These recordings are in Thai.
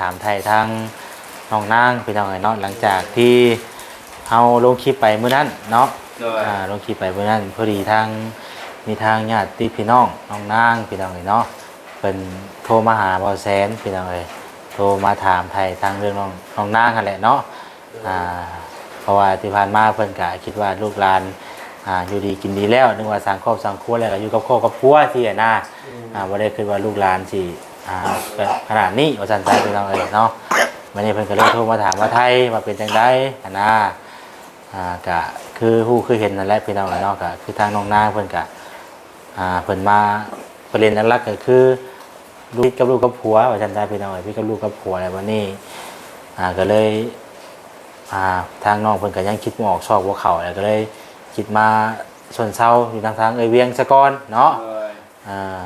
ถามไทยทางน้องนางพี่น้องเนาะหลังจากที่เอาลงคลิปไปมื้อนั้นเนาะลงคลิปไปมื้อนั้นพอดีทางมีทางญาติพี่น้องน้องนางพี่น้องเนาะเป็นโทรมาหาบ่าวแสนพี่น้องโทรมาถามไทยทางเรื่องน้องนางกันแหละเนาะเพราะว่าที่ผ่านมาเพิ่นก็คิดว่าลูกหลานอยู่ดีกินดีแล้วนึกว่าสังครอบสังครัวแล้วก็อยู่กับครอบกับครัวที่น่าบ่ได้คิดว่าลูกหลานสิขนาดนี้ว่าซั่นๆพี่น้องเนาะวันนี้เพิ่นก็เลยโทรมาถามว่าไทยมาเป็นจังได๋ก็คือเห็นนั่นแหละพี่น้องเนาะก็คือทางน้องนางเพิ่นก็เพิ่นมาประเด็นหลักๆก็คือลูกกับผัวว่าซั่นๆพี่น้องพี่กับลูกกับผัวแล้ววันนี้ก็เลยทางน้องเพิ่นก็ยังคิดบ่ออกชอบบ่เข้าแล้วก็เลยคิดมาชนเซาอยู่ทางเวียงซะก่อนเนาะ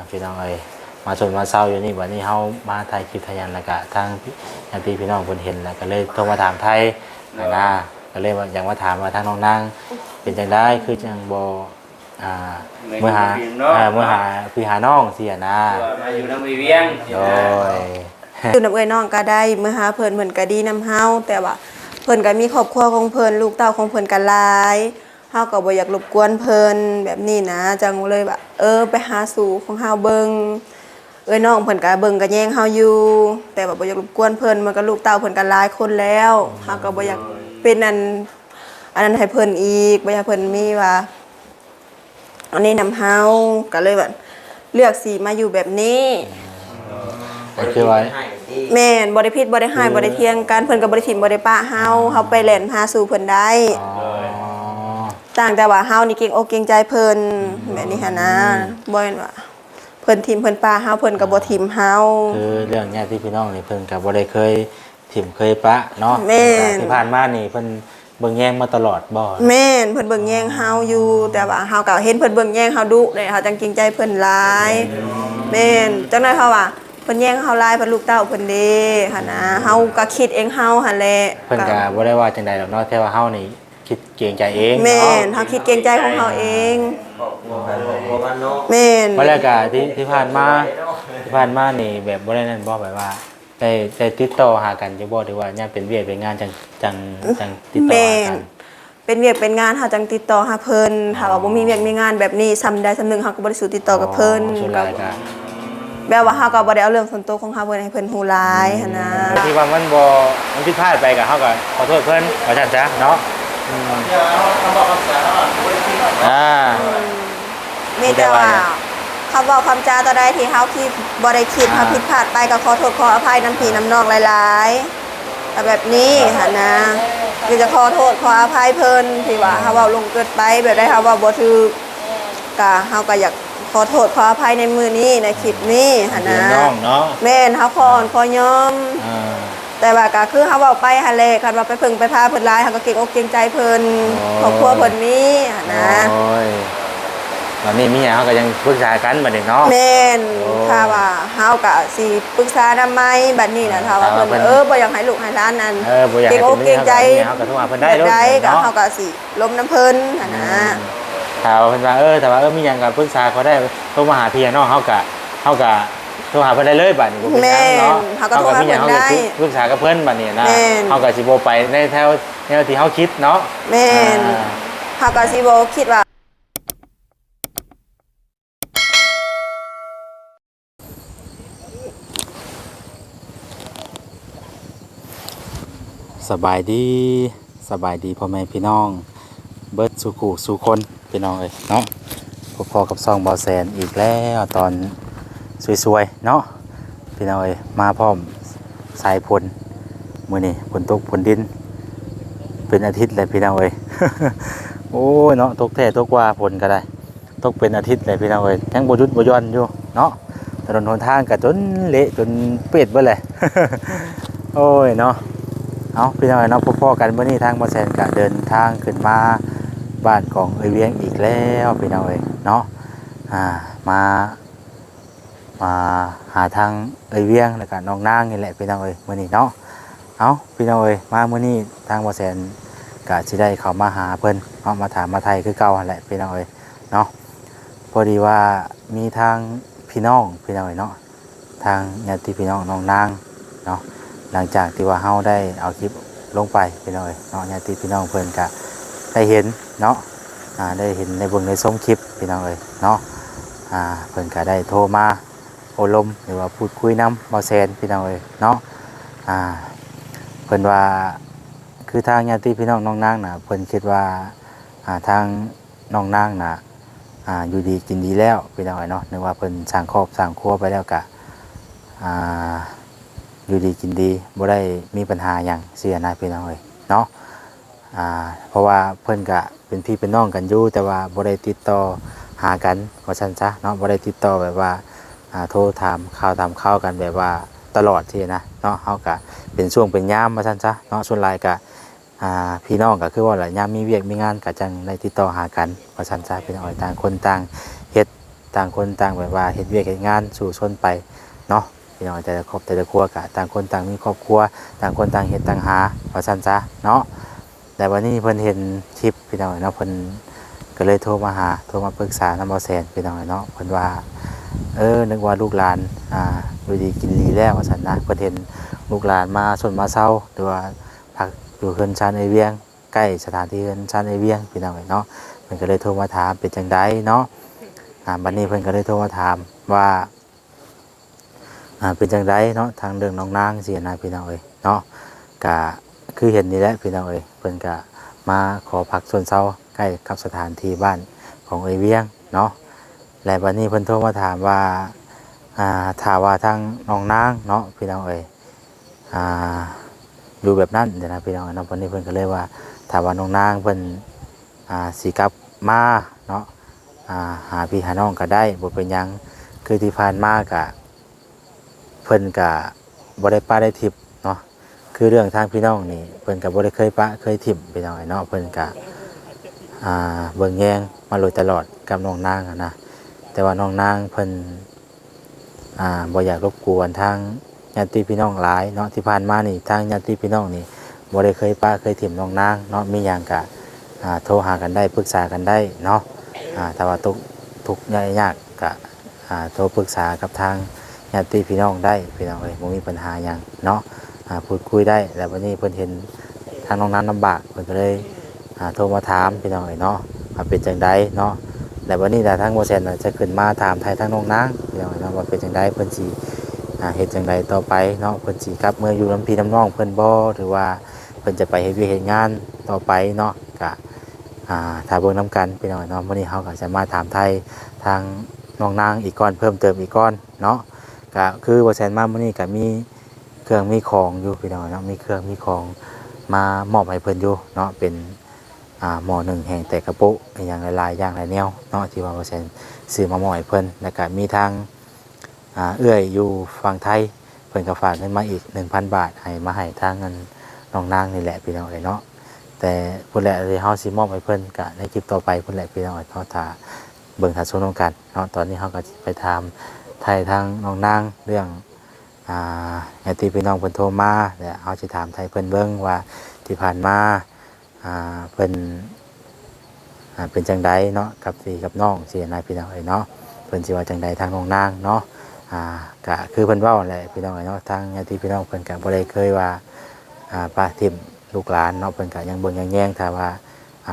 พี่น้องมาชนมาเซาอยู่นี่วันนี้เฮามาถ่ายคลิปทายันแล้วก็ทางญาติพี่น้องเพิ่นเห็นแล้วก็เลยโทรมาถามไทยก็เลยว่าอยากมาถามว่าทางน้องนางเป็นจังได๋คือจังบ่เมื่อหาพี่หาน้องสินะมาอยู่นำเวียงโดยอยู่นำเอ้ยน้องก็ได้เมื่อหาเพิ่นก็ดีนำเฮาแต่ว่าเพิ่นก็มีครอบครัวของเพิ่นลูกเต้าของเพิ่นก็หลายเฮาก็บ่อยากรบกวนเพิ่นแบบนี้นะจังเลยแบบไปหาสู่ของเฮาเบิ่งเอ้ยน้องเพิ่นก็เบิ่งก็แย่งเฮาอยู่แต่ว่าบ่อยากรบกวนเพิ่นมันก็ลูกเต้าเพิ่นก็หลายคนแล้วเฮาก็บ่อยากเป็นอันนั้นให้เพิ่นอีกบ่อยากเพิ่นมีว่าอันนี้นำเฮาก็เลยแบบเลือกสิมาอยู่แบบนี้ก็คือว่าแม่นบ่ได้ผิดบ่ได้ให้บ่ได้เถียงกันเพิ่นก็บ่ได้ถิ่มบ่ได้ปะเฮาไปแล่นหาสู่เพิ่นได้ต่างแต่ว่าเฮานี่เก่งอกเก่งใจเพิ่นแบบนี้หั่นนะบ่แม่นว่าเพิ่นถิ่มเพิ่นปะเฮาเพิ่นก็บ่ถิ่มเฮาคือเรื่องญาติพี่น้องนี่เพิ่นก็บ่ได้เคยถิ่มเคยปะเนาะที่ผ่านมานี่เพิ่นเบิ่งแย่งมาตลอดบ่แม่นเพิ่นเบิ่งแย่งเฮาอยู่แต่ว่าเฮาก็เห็นเพิ่นเบิ่งแย่งเฮาดุเลยเฮาจังเกรงใจเพิ่นหลายแม่นจังได๋เฮาว่าเพิ่นแย่งเฮาหลายเพิ่นลูกเต้าเพิ่นเด้หั่นนะเฮาก็คิดเองเฮาหั่นแหละเพิ่นก็บ่ได้ว่าจังใดดอกเนาะแต่ว่าเฮานี่คิดเกรงใจเองแม่นเฮาคิดเกรงใจของเฮาเองแม่นเพราะแล้วก็ที่ผ่านมานี่แบบบ่ได้นั่นบ่แบบว่าได้ติดต่อหากันอยู่บ่หรือว่าเนี่ยเป็นเวียกเป็นงานจังติดต่อหากันเป็นเวียกเป็นงานเฮาจังติดต่อหาเพิ่นถ้าว่าบ่มีเวียกมีงานแบบนี้ซ้ำใดซ้ำหนึ่งเฮาก็บ่ได้สู่ติดต่อกับเพิ่นก็แบบว่าเฮาก็บ่ได้เอาเรื่องส่วนตัวของเฮาเพิ่นให้เพิ่นฮู้หลายหั่นนะที่ว่ามันผิดพลาดไปก็เฮาก็ขอโทษเพิ่นว่าซั่นซะเนาะมีแต่ว่าคำบอกคำจาต่อใดที่เฮาคิดบ่ได้คิดเฮาผิดพลาดไปก็ขอโทษขออภัยน้ำพี่น้ำน้องหลายๆแบบนี้หั่นนะคือจะขอโทษขออภัยเพิ่นที่ว่าเฮาเว้าลงเกินไปแบบใดเฮาเว้าบ่ถูกก็เฮาก็อยากขอโทษขออภัยในมื้อนี้ในคลิปนี้หั่นนะแม่นเฮาขออ่อนขอยอมแต่ว่าก็คือเฮาเว้าไปหั่นแหละคันว่าไปพึ่งไปพาเพิ่นหลายเฮาก็เกรงอกเกรงใจเพิ่นครอบครัวเพิ่นมีหั่นนะตอนนี้มีหยังเฮาก็ยังปรึกษากันบัดนี้เนาะแม่นถ้าว่าเฮาก็สิปรึกษานำไหมบัดนี้น่ะถ้าว่าเพิ่นบ่อยากให้ลูกให้หลานนั่นเกรงอกเกรงใจเฮาก็โทรหาเพิ่นได้เนาะก็เฮาก็สิล้มน้ำเพิ่นหั่นนะถ้าเพิ่นว่าถ้าว่ามีหยังก็ปรึกษาเขาได้โทรมาหาพี่น้องเฮาก็โทรหาเพิ่นได้เลยบัดนี้บ่เป็นหยังเนาะเฮาก็โทรหาเพิ่นได้ปรึกษากับเพิ่นบัดนี้นะเฮาก็สิบ่ไปในแนวที่เฮาคิดเนาะแม่นเฮาก็สิบ่คิดว่าสบายดีพ่อแม่พี่น้องเบิดสู่คู่สู่คนพี่น้องเนาะพอกับซองบ่แสนอีกแล้วตอนสวยๆเนาะพี่น้องมาพร้อมสายฝนมื้อนี้ฝนตกฝนดินเป็นอาทิตย์เลยพี่น้องโอ้ยเนาะตกแท้ตกว่าฝนก็ได้ตกเป็นอาทิตย์เลยพี่น้องยังบ่หยุดบ่หย่อนอยู่เนาะถนนหนทางก็จนเละจนเปียกเบิดเลยโอ้ยเนาะเอาพี่น้องเนาะพ่อกันเมื่อนี้ทางบ่แสนก็เดินทางขึ้นมาบ้านของเวียงอีกแล้วพี่น้องเนาะมาหาทางเวียงแล้วก็น้องนางนี่แหละพี่น้องเมื่อนี้เนาะเอาพี่น้องมาเมื่อนี้ทางบ่แสนก็สิได้เข้ามาหาเพิ่นเนาะมาถามมาไทยคือเก่าหั่นแหละพี่น้องเนาะพอดีว่ามีทางพี่น้องเนาะทางญาติพี่น้องน้องนางเนาะ หลังจากที่ว่าเฮาได้เอาคลิปลงไปพี่น้องเอ้ยเนาะญาติพี่น้องเพิ่นก็ได้เห็นเนาะได้เห็นในเบิ่งในชมคลิปพี่น้องเอ้ยเนาะเพิ่นก็ได้โทรมาโอลมหรือว่าพูดคุยนํบ่แซนพี่น้องเอ้ยเนาะเพิ่นว่าคือทางญาติพี่น้องน้องนางน่ะเพิ่นคิดว่าทางน้องนางน่ะอยู่ดีกินดีแล้วพี่น้องเอ้ยเนาะนึกว่าเพิ่นสร้างครอบสร้างครัวไปแล้วก็อยู่ดีกินดีบ่ได้มีปัญหาหยังเสียนะพี่น้องเอ้ยเนาะเพราะว่าเพิ่นก็เป็นพี่เป็นน้องกันอยู่แต่ว่าบ่ได้ติดต่อหากันว่าซั่นซะเนาะบ่ได้ติดต่อแบบว่าโทรถามข่าวกันแบบว่าตลอดที่นะเนาะเฮาก็เป็นช่วงเป็นยามว่าซั่นซะเนาะส่วนหลายก็พี่น้องก็คือว่าล่ะยามมีเวียกมีงานก็จังได้ติดต่อหากันว่าซั่นซะพี่น้องเอ้ยต่างคนต่างเฮ็ดต่างคนต่างแบบว่าเฮ็ดเวียกเฮ็ดงานสู่ชนไปเนาะพี่น้องแต่ละครอบแต่ละครัวก็ต่างคนต่างมีครอบครัวต่างคนต่างเฮ็ดต่างหาว่าซั่นซะเนาะแต่วันนี้เพิ่นเห็นคลิปพี่น้องเนาะเพิ่นก็เลยโทรมาปรึกษานำบ่แซนพี่น้องเนาะเพิ่นว่านึกว่าลูกหลานอยู่ดีกินดีแล้วว่าซั่นนะเพิ่นเห็นลูกหลานมาชนมาเซาหรือว่าพักอยู่เฮือนชานไอเวียงใกล้สถานที่เฮือนชานไอเวียงพี่น้องเนาะเพิ่นก็เลยโทรมาถามเป็นจังไดเนาะบัดนี้เพิ่นก็เลยโทรมาถามว่าเป็นจังไดเนาะทางเรื่องน้องนางสินะพี่น้องเอ้ยเนาะก็คือเห็นนี่แหละพี่น้องเอ้ยเพิ่นก็มาขอพักส่วนเซาใกล้กับสถานที่บ้านของไอเวียงเนาะและบัดนี้เพิ่นโทรมาถามว่าถ้าว่าทางน้องนางเนาะพี่น้องเอ้ยอยู่แบบนั้นเดี๋ยวนะพี่น้องเนาะวันนี้เพิ่นก็เลยว่าถ้าว่าน้องนางเพิ่นสิกลับมาเนาะหาพี่หาน้องก็ได้บ่เป็นหยังคือที่ผ่านมาก็เพิ่นก็บ่ได้ป้าได้ทิพย์เนาะคือเรื่องทางพี่น้องนี่เพิ่นก็บ่ได้เคยปะเคยทิพย์พี่น้องเนาะเพิ่นก็เบิ่งแยงมาโดยตลอดกับน้องนางนะแต่ว่าน้องนางเพิ่นบ่อยากรบกวนทางญาติพี่น้องหลายเนาะที่ผ่านมานี่ทางญาติพี่น้องนี่บ่ได้เคยป้าเคยถิ่มน้องนางเนาะมีหยังก็โทรหากันได้ปรึกษากันได้เนาะถ้าว่าทุกข์ยากก็โทรปรึกษากับทางญาติพี่น้องได้พี่น้องเอ้ยบ่มีปัญหาหยังเนาะพูดคุยได้แล้ววันนี้เพิ่นเห็นทางน้องนางลำบากเพิ่นก็เลยโทรมาถามพี่น้องเอ้ยเนาะว่าเป็นจังไดเนาะและวันนี้ทางบ่แซ่นจะขึ้นมาถามไทยทางน้องนางพี่น้องเนาะว่าเป็นจังไดเพิ่นสิเฮ็ดจังไดต่อไปเนาะเพิ่นสิกลับเมื่ออยู่น้ำพี่น้ำน้องเพิ่นบ่หรือว่าเพิ่นจะไปเฮ็ดเวียกเฮ็ดงานต่อไปเนาะก็ถ้าเบิ่งนํกันพี่น้องเนาะมื้อนี้เฮาก็จะมาถามไทยทางน้องนางอีกก่อนเพิ่มเติมอีกก่อนเนาะก็คือบ่แซ่นมามื้อนี้ก็มีเครื่องมีของอยู่พี่น้องเนาะมีเครื่องมีของมามอบให้เพิ่นอยู่เนาะเป็นหม้อหนึ่งแห่งแต่กระปุกอย่างหลายๆอย่างหลายแนวเนาะที่ว่าบ่แซ่นซื้อมามอบให้เพิ่นแล้วก็มีทางเอื้อยอยู่ฝั่งไทยเพิ่นก็ฝากเงินมาอีก 1,000 บาทให้มาให้ทางเงินน้องนางนี่แหละพี่น้องเอ้ยเนาะแต่พุ่นแหละที่เฮาสิมอบให้เพิ่นก็ในคลิปต่อไปพุ่นแหละพี่น้องเอ้ยเนาะถ้าเบิ่งถ้าชมนำกันเนาะตอนนี้เฮาก็สิไปถามไทยทางน้องนางเรื่องญาติพี่น้องเพิ่นโทรมาแล้วเฮาสิถามไทยเพิ่นเบิ่งว่าที่ผ่านมาเพิ่นเป็นจังไดเนาะกับพี่กับน้องสินะพี่น้องเอ้ยเนาะเพิ่นสิว่าจังไดทางน้องนางเนาะก็คือเพิ่นเว้าแหละพี่น้องเอ้ยเนาะทางญาติพี่น้องเพิ่นก็บ่ได้เคยว่าป้าทิ่มลูกหลานเนาะเพิ่นก็ยังเบิ่งยังแย่งถ้าว่า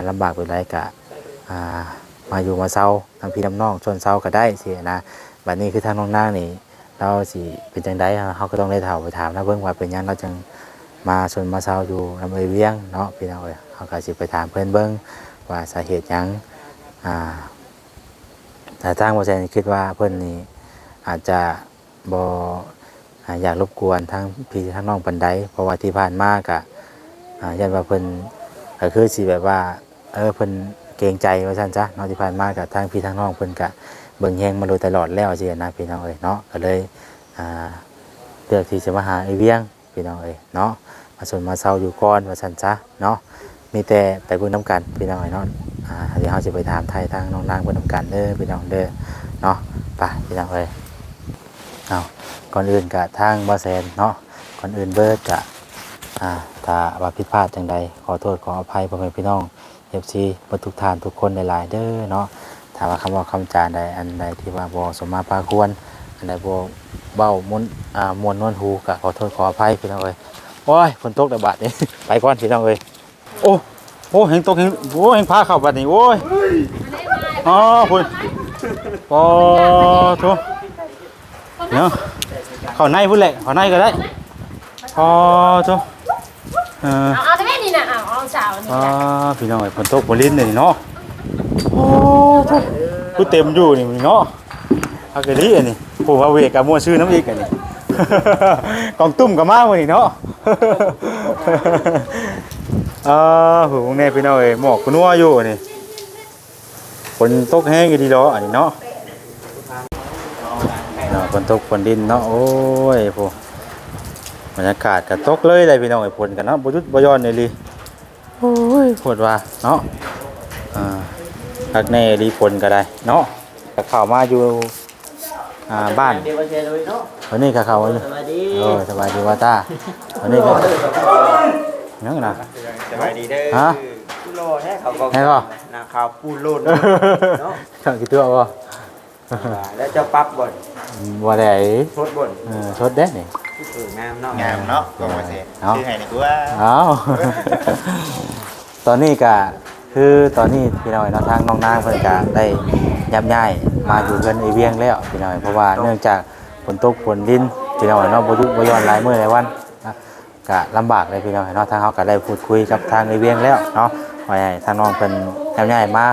ลำบากไปไดก็มาอยู่มาเซาทางพี่น้ำน้องชวนเซาก็ได้สินะบัดนี้คือทางน้องนางนี่เราสิเป็นจังไดเฮาก็ต้องได้เฒ่าไปถามนะเบิ่งว่าเป็นหยังเราจึงมาชวนมาเซาอยู่ลำเอยเวียงเนาะพี่น้องเอ้ยเฮาก็สิไปถามเพิ่นเบิ่งว่าสาเหตุหยังแต่ทางบ่แซ่นคิดว่าเพิ่นนี่อาจจะบ่อยากรบกวนทั้งพี่ทั้งน้องปานใดเพราะว่าที่ผ่านมาก็ยันว่าเพิ่นก็คือสิแบบว่าเพิ่นเกรงใจว่าซั่นซะเนาะที่ผ่านมาก็ทางพี่ทั้งน้องเพิ่นก็เบิ่งแยงมาโดยตลอดแล้วสินะพี่น้องเอ้ยเนาะก็เลยเลือกที่จะมาหาไอ้เวียงพี่น้องเอ้ยเนาะมาสนมาเซาอยู่ก่อนว่าซั่นซะเนาะมีแต่ไปเบิ่งนํกันพี่น้องเอ้ยเนาะเดี๋ยวเฮาสิไปถามไทยทางน้องนางเพิ่นนํกันเด้อพี่น้องเด้อเนาะไปพี่น้องเอ้ยเอาก่อนอื่นก็ทางบ่แซนเนาะก่อนอื่นเบิดก็ถ้าว่าผิดพลาดจังใดขอโทษขออภัยพ่อแม่พี่น้อง FC บ่ทุกท่านทุกคนหลายๆเด้อเนาะถ้าว่าคำว่าคำจาใดอันใดที่ว่าบ่สมมาพาควรอันใดบ่เว้ามนม่วนนวลหูก็ขอโทษขออภัยพี่น้องเอ้ย โอ้ยฝนตกแต่บาดนี่ ไปก่อนพี่น้องเอ้ยโอ้โอ้แหงตกแหงโอ้แหงพาเข้าบาดนี่โอ้ยอ๋อพุ่นโอ้โถเนาะเข้าในพุ่นแหละเข้าในก็ได้พอโถเอาแต่แม่นี่นะเอาสาวนี่ พี่น้องเอ้ยฝนตกฝนลิ้นนี่เนาะโอ้โถกูเต็มอยู่นี่เนาะเอากะดิอันนี้ผู้ว่าเวกกับมั่วชื่อน้ำอีกอันนี้ กองตุ้มกับมาวันนี้เนาะ หูแน่พี่น้องเอ้ยหมอกกนัวอยู่นี่ฝนตกแห้งอยู่ดีเนาะอันนี้เนาะฝนตกฝนดินเนาะโอ้ยพวกบรรยากาศก็ตกเลยได้พี่น้องไอ้ฝนกันเนาะบ่หยุดบ่หย่อนเลยลิโอ้ยปวดว่าเนาะพักแน่ดีฝนก็ได้เนาะก็เข้ามาอยู่บ้านวันนี้ก็เข้ามาอยู่สบายดีว่าตาวันนี้ก็ยังนะสบายดีเด้อ ฮะ ปูโลแท้เขาก็ ให้บ่ นาข่าวปูโลเนาะ ข้างกี่ตัวบ่ แล้วเจ้าปั๊บบ่น บ่ได้ ชดบ่น ชดเด้นี่ งามเนาะ งามเนาะก็มาเสร็จชื่อให้ดีกว่า อ้าว ตอนนี้ก็คือตอนนี้พี่น้อยเนาะทางน้องนางเพิ่นก็ได้ยับย้ายมาอยู่เพิ่นไอเวียงแล้วพี่น้อยเพราะว่าเนื่องจากฝนตกฝนดินพี่น้อยเนาะบ่หยุดบ่หย่อนหลายมื้อหลายวันนะก็ลำบากเลยพี่น้อยเนาะทางเฮาก็ได้พูดคุยกับทางไอเวียงแล้วเนาะว่าให้ทางน้องเพิ่นยับย้ายมา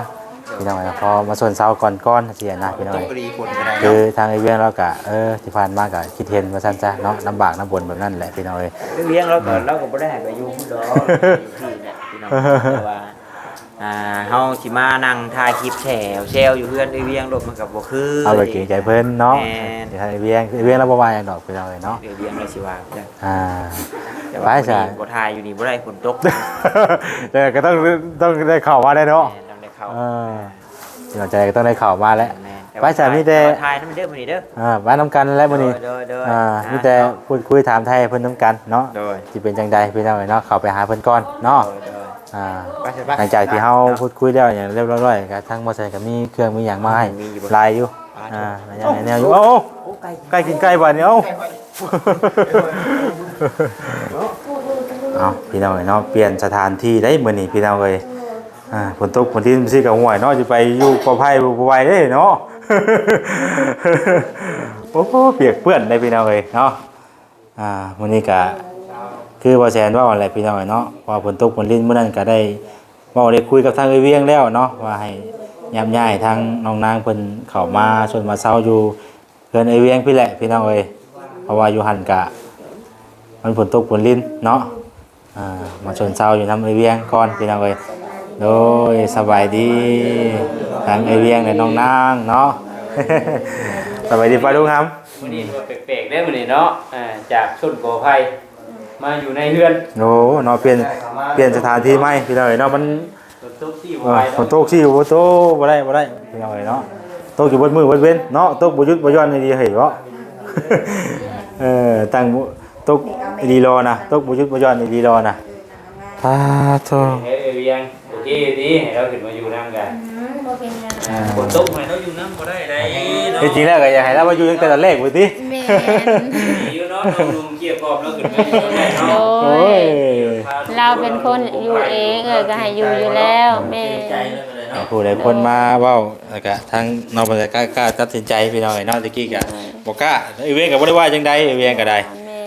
พี่น้อยพอมาส่วนเช้าก่อนสินะพี่น้อย พอดีคนก็ได้ คือ เนาะ ทางไอเวียงเราก็ที่ผ่านมาก็คิดเห็นว่าซั่นจ้ะเนาะลำบากลำบนแบบนั้นแหละพี่น้อย เลี้ยงเราก็บ่ได้ให้ไปอยู่พุ่นดอกอยู่ที่แหละพี่น้องแต่ว่าเฮาสิมานั่งถ่ายคลิปแชวอยู่เพื่อนเวียงรถมันก็บ่คือ เอาเลยเกรงใจเพิ่นเนาะ แม่น เดี๋ยวทางไอเวียงเราบ่ว่าหยังดอกพี่น้อยเนาะ เวียงเราสิว่าจ้ะ แต่ ไป ว่า จ้ะ บ่ถ่ายอยู่นี่บ่ได้ฝนตก แต่ก็ต้องได้ข่าวมาได้เนาะ แม่นต้องได้เข้า พี่น้องใจก็ต้องได้ข่าวมาแล้ว แม่น ไปจ้ะมีแต่ ถ่ายนำเด้อมื้อนี้เด้อ บ้านน้ำกันแล้วมื้อนี้ โดย มีแต่พูดคุยถามไทยเพิ่นน้ำกันเนาะ โดย สิเป็นจังใดพี่น้องเนาะเข้าไปหาเพิ่นก่อนเนาะ โดย ไปเสร็จปะ หลังจากที่เฮาพูดคุยแล้วอย่างเรียบร้อยก็ทั้งมอเตอร์ไซค์ก็มีเครื่องมีหยังมาให้ลายอยู่แนวอยู่โอ้ใกล้กินใกล้บ่เนี่ยเอาพี่น้องเนาะเปลี่ยนสถานที่ได้มื้อนี้พี่น้องเอ้ยฝนตกฝนที่สิกับห่วยเนาะสิไปอยู่ปลอดภัยบ่ไหวเด้เนาะ โอ้โหเปียกเปื้อนได้พี่น้องเอ้ยเนาะมื้อนี้ก็คือบ่แซนว่าอะไรพี่น้องเอ้ยเนาะพอฝนตกฝนลิ้นมื้อนั้นก็ได้เว้าได้คุยกับทางเอ้ยเวียงแล้วเนาะว่าให้ย้ำย้ายทางน้องนางเพิ่นเข้ามาชวนมาเซาอยู่เพิ่นเอ้ยเวียงพี่แหละพี่น้องเอ้ยเพราะว่าอยู่หั่นก็มันฝนตกฝนลิ้นเนาะมาชวนเซาอยู่นำเอ้ยเวียงก่อนพี่น้องเอ้ยโดยสบายดีทางเอ้ยเวียงและน้องนางเนาะ สบายดีป่ะลุงครับ วันนี้ตัวแปลกๆได้มื้อนี้เนาะจากชนโกไผ่มาอยู่ในเรือน โอ้เนาะเปลี่ยนสถานที่ใหม่พี่น้องเอ้ยเนาะมัน ฝนตกที่บ่ไหว ฝนตกที่บ่โตบ่ได้พี่น้องเอ้ยเนาะตกอยู่เบนมือเบนเว้นเนาะตกบ่หยุดบ่หย่อนดีเฮ้ยเนาะ ตั้งตกดีรอนะตกบ่หยุดบ่หย่อนดีรอนะโธ่ เฮ้ยเวียงโอเคดีให้เราขึ้นมาอยู่นํกัน บ่เป็นหยัง ฝนตกให้เราอยู่นํบ่ได้ได้เนาะ จริงๆแล้วก็อยากให้เรามาอยู่ตั้งแต่ตอนแรกพุ่นติ แม่น อยู่เนาะน้องลุงเกียร์พร้อมแล้วขึ้นมาอยู่ได้ โด เนาะ โอ้ย เราเป็นคนอยู่เองก็ให้อยู่อยู่แล้วแม่ ผู้ใดคนมาเว้าแล้วก็ทางน้องบ่ได้กล้าตัดสินใจพี่น้องเอ้ยเนาะตะกี้ก็บ่กล้าไอ้เวียงก็บ่ได้ว่าจังใดไอ้เวียงก็ได้ แม่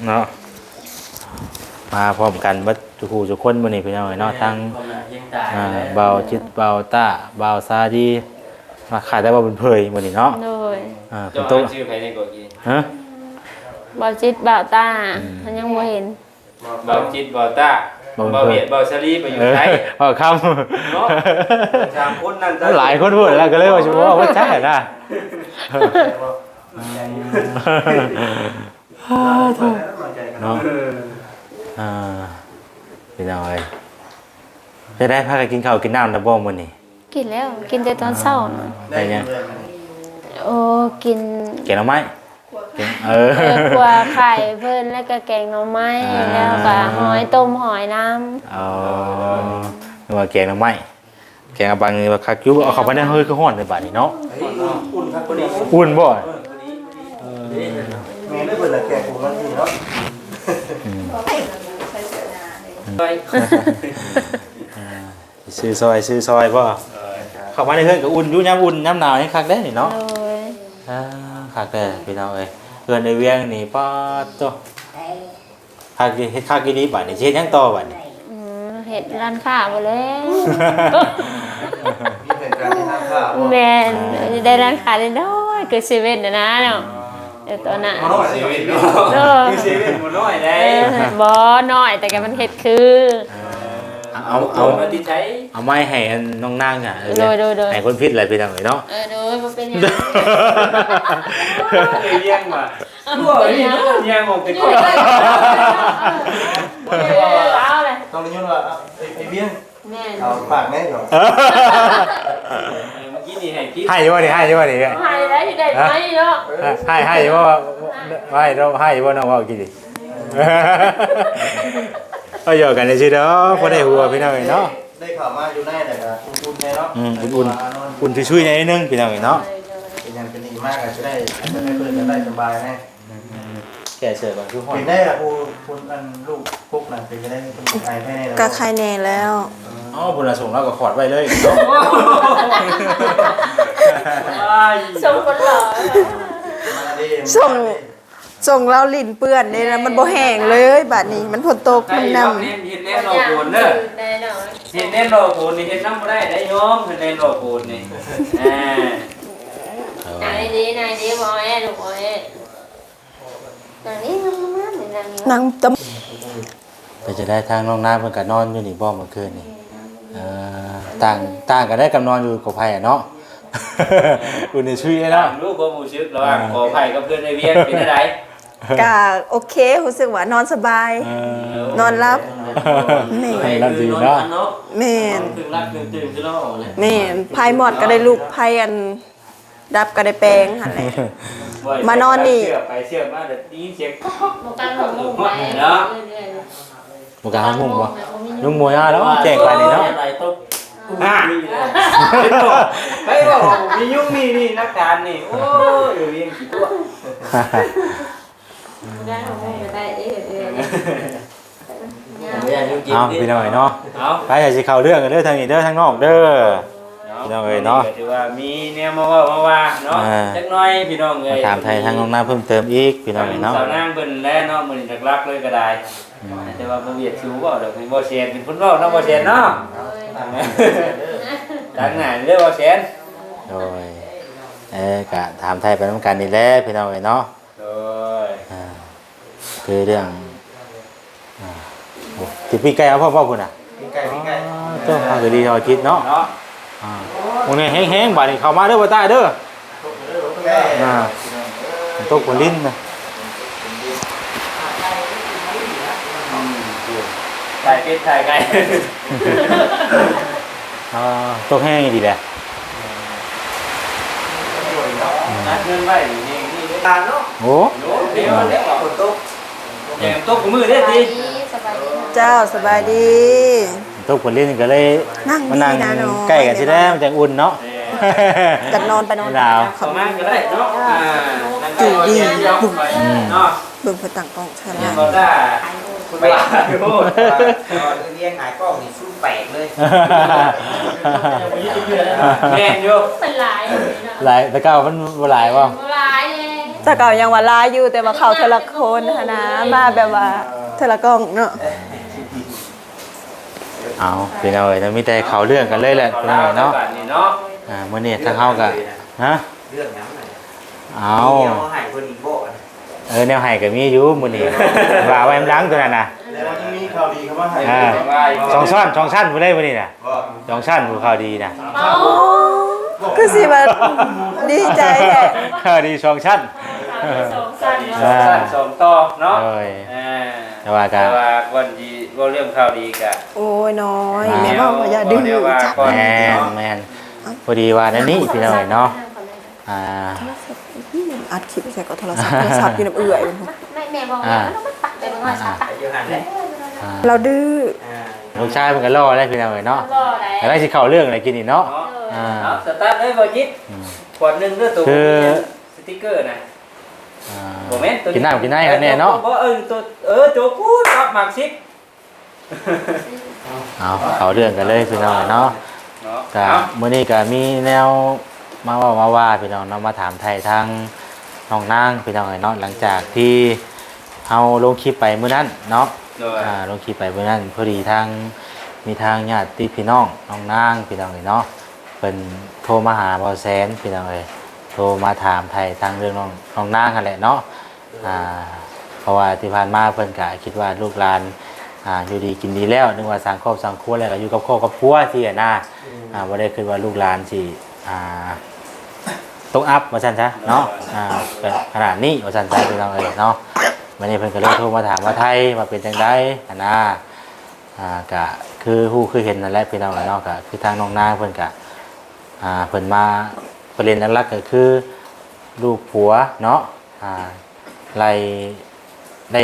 เนาะมาพร้อมกันเบัดทุกผู้ทุกคนมื้อนี้พี่น้องเอ้ยเนาะทั้งเบาจิตเบาต้าเบาซาดีมาขายได้บ่เป็นเพยมื้อนี้เนาะ โดย เป็ เจ้าน โต๊ะ ชื่อไผได้ก่อนกิน ฮะ บ่จิตบ่ตามันยังบ่เห็น เบาจิตเบาตาเบาเวียดเบาสลีไปอยู่ไส เอาคำ เนาะสามคนนั่น หลายคนพูดแล้วก็เลยว่าสิว่าใช่นะเนาะพี่น้องเอ้ยจะได้พากันกินข้าวกินน้ำนะบ่มื้อนี้ กินแล้วกินแต่ตอนเช้าน่ะ ได้ยัง โอ้กิน แกงหน่อไม้เออ กลัวไข่เพิ่นแล้วก็แกงหน่อไม้แล้วก็หอยต้มหอยน้ำ เอานึกว่าแกงหน่อไม้แกงอะบังนี่ว่าคักอยู่เอาเข้าไปในเฮ้ยคือฮ้อนในบัดนี้เนาะอุ่นบ่ มีได้เปิดแกะผมมันนี่เนาะ ไป ซื้อซอยบ่เข้ามาในเฮือนก็อุ่นอยู่ยามอุ่นยามหนาวให้คักได้นี่เนาะ โดย คักได้พี่น้องเอ้ยเฮือนในเวียงนี่ป๊าดโตคักดีเฮ็ดคักดีบัดนี้สิเฮ็ดหยังต่อบัดนี้ เห็ดร้านค้าหมดแล้ว มีเหตุการณ์ที่ห้ามข้าว แม่นได้ร้านค้าได้น้อยคือเซเว่นน่ะนะเนาะเดี๋ยวตัวน่ะ เซเว่นเนาะคือเซเว่นบ่น้อยได้ บ่น้อยแต่ก็มันเฮ็ดคือ เอา มาที่ใช้ เอาไม้ให้อันน้องนางอ่ะ โดย ให้คนพิษอะไรพี่น้องเอ้ยเนาะ โดยบ่เป็นหยัง เลี้ยงมาตัวนี่เลี้ยงออกไปก่อน เอาเลย ต้องได้ยินว่าไอ้เบี้ย แม่น เอาปากแม่เหรอ เมื่อกี้นี่ให้พี่ ให้อยู่บ่นี่ให้อยู่บ่นี่ ให้ได้ที่ได้ไหมเนาะ ให้อยู่บ่ให้เราให้อยู่บ่น้องว่ากี่ดิเอาอยู่กันได้สิเด้อบ่ได้หัวพี่น้องเอ้ยเนาะ ได้ข่าวมาอยู่ในแต่ก็อุ่นๆแน่เนาะ อุ่นช่วยๆหน่อยนึงพี่น้องเอ้ยเนาะ เป็นยังเป็นดีมากจะได้ให้เพื่อนจะได้สบายแน่ แก่เสิร์ฟก่อนทุกคน เป็นได้อะคุณอันลูกปุ๊กนะเป็นจะได้เป็นไอแม่ใน ก็ใครแน่แล้ว อ๋อบุญส่งเราก็ขอดไว้เลยเนาะ ส่งคนหล่อ ส่งเราลิ้นเปื้อนนี่นะมันบ่แห้งเลยบัดนี้มันฝนตกมันนำ เห็นแน่นอนโอนเด้อเห็นแน่นอนโอนนี่เห็นน้ำบ่ได้ได้ยอมเห็นแน่นอนโอนนี่นายดีบอยลูกบอยนางนี้มันนี่นางนี้ นางต ไปจะได้ทางน้องน้ำเพิ่นก็นอนอยู่นี่บ่เมื่อคืนนี่ต่างกันได้กับนอนอยู่กับไผอ่ะเนาะ อุ่นในชีวิต ตา เนาะ มลูกบ่มูชึกระหว่างขอไผ่กับเพื่อนในเวียงเป็นอะไร ก็โอเครู้สึกว่านอนสบาย นอนรับ นี่ ให้รับดีเนาะ แม่น ถึงรักถึงตื่นขึ้นแล้วเลย แม่นไพ่หมดก็ได้ลูกไพ่อันดับก็ได้แปลงหั่นแหละ มานอนนี่ เชื่อไปเชื่อมาเดี๋ยวนี้เสียงก๊อก โมกันของมุ้งไป เนาะ บ่กล้ามุ่งบ่ลุงมวยอ่ะแล้วแจ้งไปนี่เนาะ อะไรตุ๊กไม่บอกมียุ่งนี่นักการนี่โอ้ยเวียงกี่ตัว ได้ของมุ้งไปได้เอาพี่น้อยเนาะ เอา ไปอย่าสิเข้าเรื่องกันเด้อทางนี้เด้อทางนอกเด้อ พี่น้องเอ้ยเนาะ ถือว่ามีแนวมาว่าเนาะจักหน่อยพี่น้องเอ้ มาย ถามไทยทางน้องน้าเพิ่มเติมอีกพี่น้องเอ้ยเนาะ สาวนางเบิ่นแล้วเนาะมื้อนี้รักๆเลยก็ได้แต่ว่าบ่เวียดชิวบ่ดอกเป็นบ่แซนเป็นคนเว้าเนาะบ่แซนเนาะดังหน้าเด้อบ่แซน โดยกะถามไทยไปนำกันนี่แหละพี่น้องเอ้ยเนาะ โดย คือเรื่องที่พี่ไก่เอาพ่อพุ่นน่ะ พี่ไก่พี่ไก่ ต้องเอาคือดีเอาคิดเนาะ เนาะ พวกนี้แห้งๆบาดนี้เข้ามาเด้อบ่ตายเด้อตกคนลิ้นนะ ถ่ายเป็ดถ่ายไก่ ตกแห้งดีแหละ นัดเงินไว้นี่นี่ตาเนาะ โอ้ เดี๋ยวเดี๋ยวฝนตกแกมตกมือเด้อติ เจ้าสบายดี ตกคนลิ้นก็เลย นั่ง มานั่ง ดีนะน้อง ใกล้กันสิได้มันจังอุ่นเนาะ จะนอนไปนอน หนาว เข้ามาก็ได้เนาะเนาะ เบิ่งเพิ่นตั้งกล้องใช่ เนี่ย ไหม บ่ได้คุณว่าโอ้ เรียงหายกล้องนี่สู้แปลกเลย แม่นอยู่ เป็นหลาย หลายแต่เก้ามันบ่หลายบ่ หลายเลย แต่เก่ายังว่าลายอยู่แต่ว่าเขาเทอละคนหั้นนะมาแบบว่าเทอละกล้องเนาะ เอาพี่น้องเอ้ยมีแต่เข้าเรื่องกันเลยแหละพี่น้องเอ้ยเนาะ เนาะ มื้อนี้ทางเฮาก็ฮะ เรื่องนั้นน่ะ เอา เดี๋ยวหายคนอีกโบ้ แนวให้ก็มีอยู่มื้อนี้ว่าไว้มันหลังตัวนั้นน่ะ แล้วยังมีข่าวดีครับว่าให้ สองชั้นบ่ได้มื้อนี้น่ะสองชั้นผู้ข่าวดีน่ะ คือสิว่าดีใจแหละ ข่าวดีสองชั้น สองสั้น สองต่อเนาะ เอ้ยแต่ว่าก็ แต่ว่าวันที่ว่าเรื่องข่าวดีกะ โอ้ยน้อยแม่บอกว่าอย่าดื้อจับ แม่นพอดีว่านั่นนี่พี่น้องเอ้ยเนาะ อัดคลิปใส่ก็โทรศัพท์อยู่น้ำเอื่อย แม่บอกว่ามันตักไปมันว่าตัก เดี๋ยวหันเลย เราดื้อ ลูกชายมันก็รอได้พี่น้องเอ้ยเนาะ ก็ได้ แต่ได้สิเข้าเรื่องอะไรกินนี่เนาะ สตาร์ทเลยบ่จิตขวดนึงด้วยตัวสติ๊กเกอร์นะ บ่แม่นตัว กินน้ำกินได้กันแน่เนาะ บ่ตัวโจกูรับหมากซิก เอาเรื่องกันเลยพี่น้องเนาะ เนาะ ก็มื้อนี้ก็มีแนวมาเว้ามาว่าพี่น้องเนาะมาถามไทยทางน้องนางพี่น้องเนาะหลังจากที่เฮาลงคลิปไปมื้อนั้นเนาะ โดย ลงคลิปไปมื้อนั้นพอดีทางมีทางญาติพี่น้องน้องนางพี่น้องเนาะเพิ่นโทรมาหาบ่แสนพี่น้องโทรมาถามไทยทางเรื่องน้องนางนั่นแหละเนาะเพราะว่าที่ผ่านมาเพิ่นก็คิดว่าลูกหลานอยู่ดีกินดีแล้วนึกว่าสังครอบสังครัวแล้วก็อยู่กับครอบกับครัวที่น่ะบ่ได้คิดว่าลูกหลานสิตกอัพว่าซั่นซะเนาะก็ขนาดนี้ว่าซั่นซะพี่น้องเนาะวันนี้เพิ่นก็เลยโทรมาถามว่าไทยมาเป็นจังได๋ก็คือเห็นนั่นแหละพี่น้องเนาะก็คือทางน้องนางเพิ่นก็เพิ่นมาประเด็นหลักๆก็คือลูกผัวเนาะไล่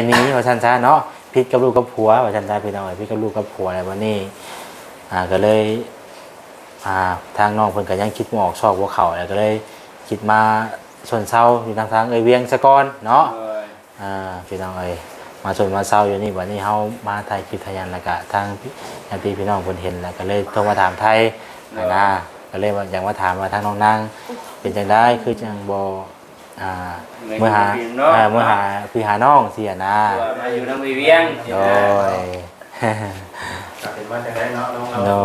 หนีว่าซั่นซะเนาะผิดกับลูกกับผัวว่าซั่นซะพี่น้องผิดกับลูกกับผัวอะไรวันนี้ก็เลยทางน้องเพิ่นก็ยังคิดบ่ออกชอบบ่เข้าแล้วก็เลยคิดมาชนเซาอยู่ทางเวียงซะก่อนเนาะพี่น้องมาชนมาเซาอยู่นี่วันนี้เฮามาถ่ายคลิปทายันแล้วก็ทางญาติพี่น้องเพิ่นเห็นแล้วก็เลยโทรมาถามไทยก็เลยว่าอย่างว่าถามว่าทางน้องนางเป็นจังได๋คือจังบ่เมื่อหาพี่หาน้องสินะ มาอยู่นำเวียง โดย เป็นว่าจะได้เนาะน้องเรา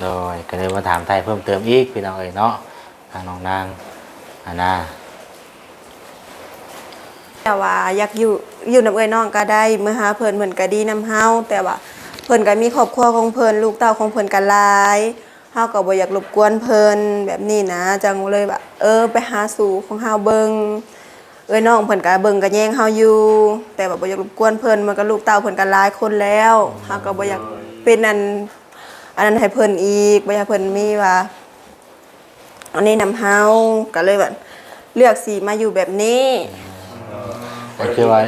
โดยก็เลยมาถามไทยเพิ่มเติมอีกพี่น้องเนาะทางน้องนางแต่ว่าอยากอยู่นำเอ้ยน้องก็ได้เมื่อหาเพิ่นก็ดีนำเฮาแต่ว่าเพิ่นก็มีครอบครัวของเพิ่นลูกเต้าของเพิ่นก็หลายเฮาก็บ่อยากรบกวนเพิ่นแบบนี้นะจังเลยว่าไปหาสู่ของเฮาเบิ่งเอ้ยน้องเพิ่นก็เบิ่งก็แย่งเฮาอยู่แต่ว่าบ่อยากรบกวนเพิ่นมันก็ลูกเต้าเพิ่นก็หลายคนแล้วเฮาก็บ่อยากเป็นอันนั้นให้เพิ่นอีกบ่อยากเพิ่นมีว่าอันนี้นำเฮาก็เลยว่าเลือกสิมาอยู่แบบนี้ก็คือว่า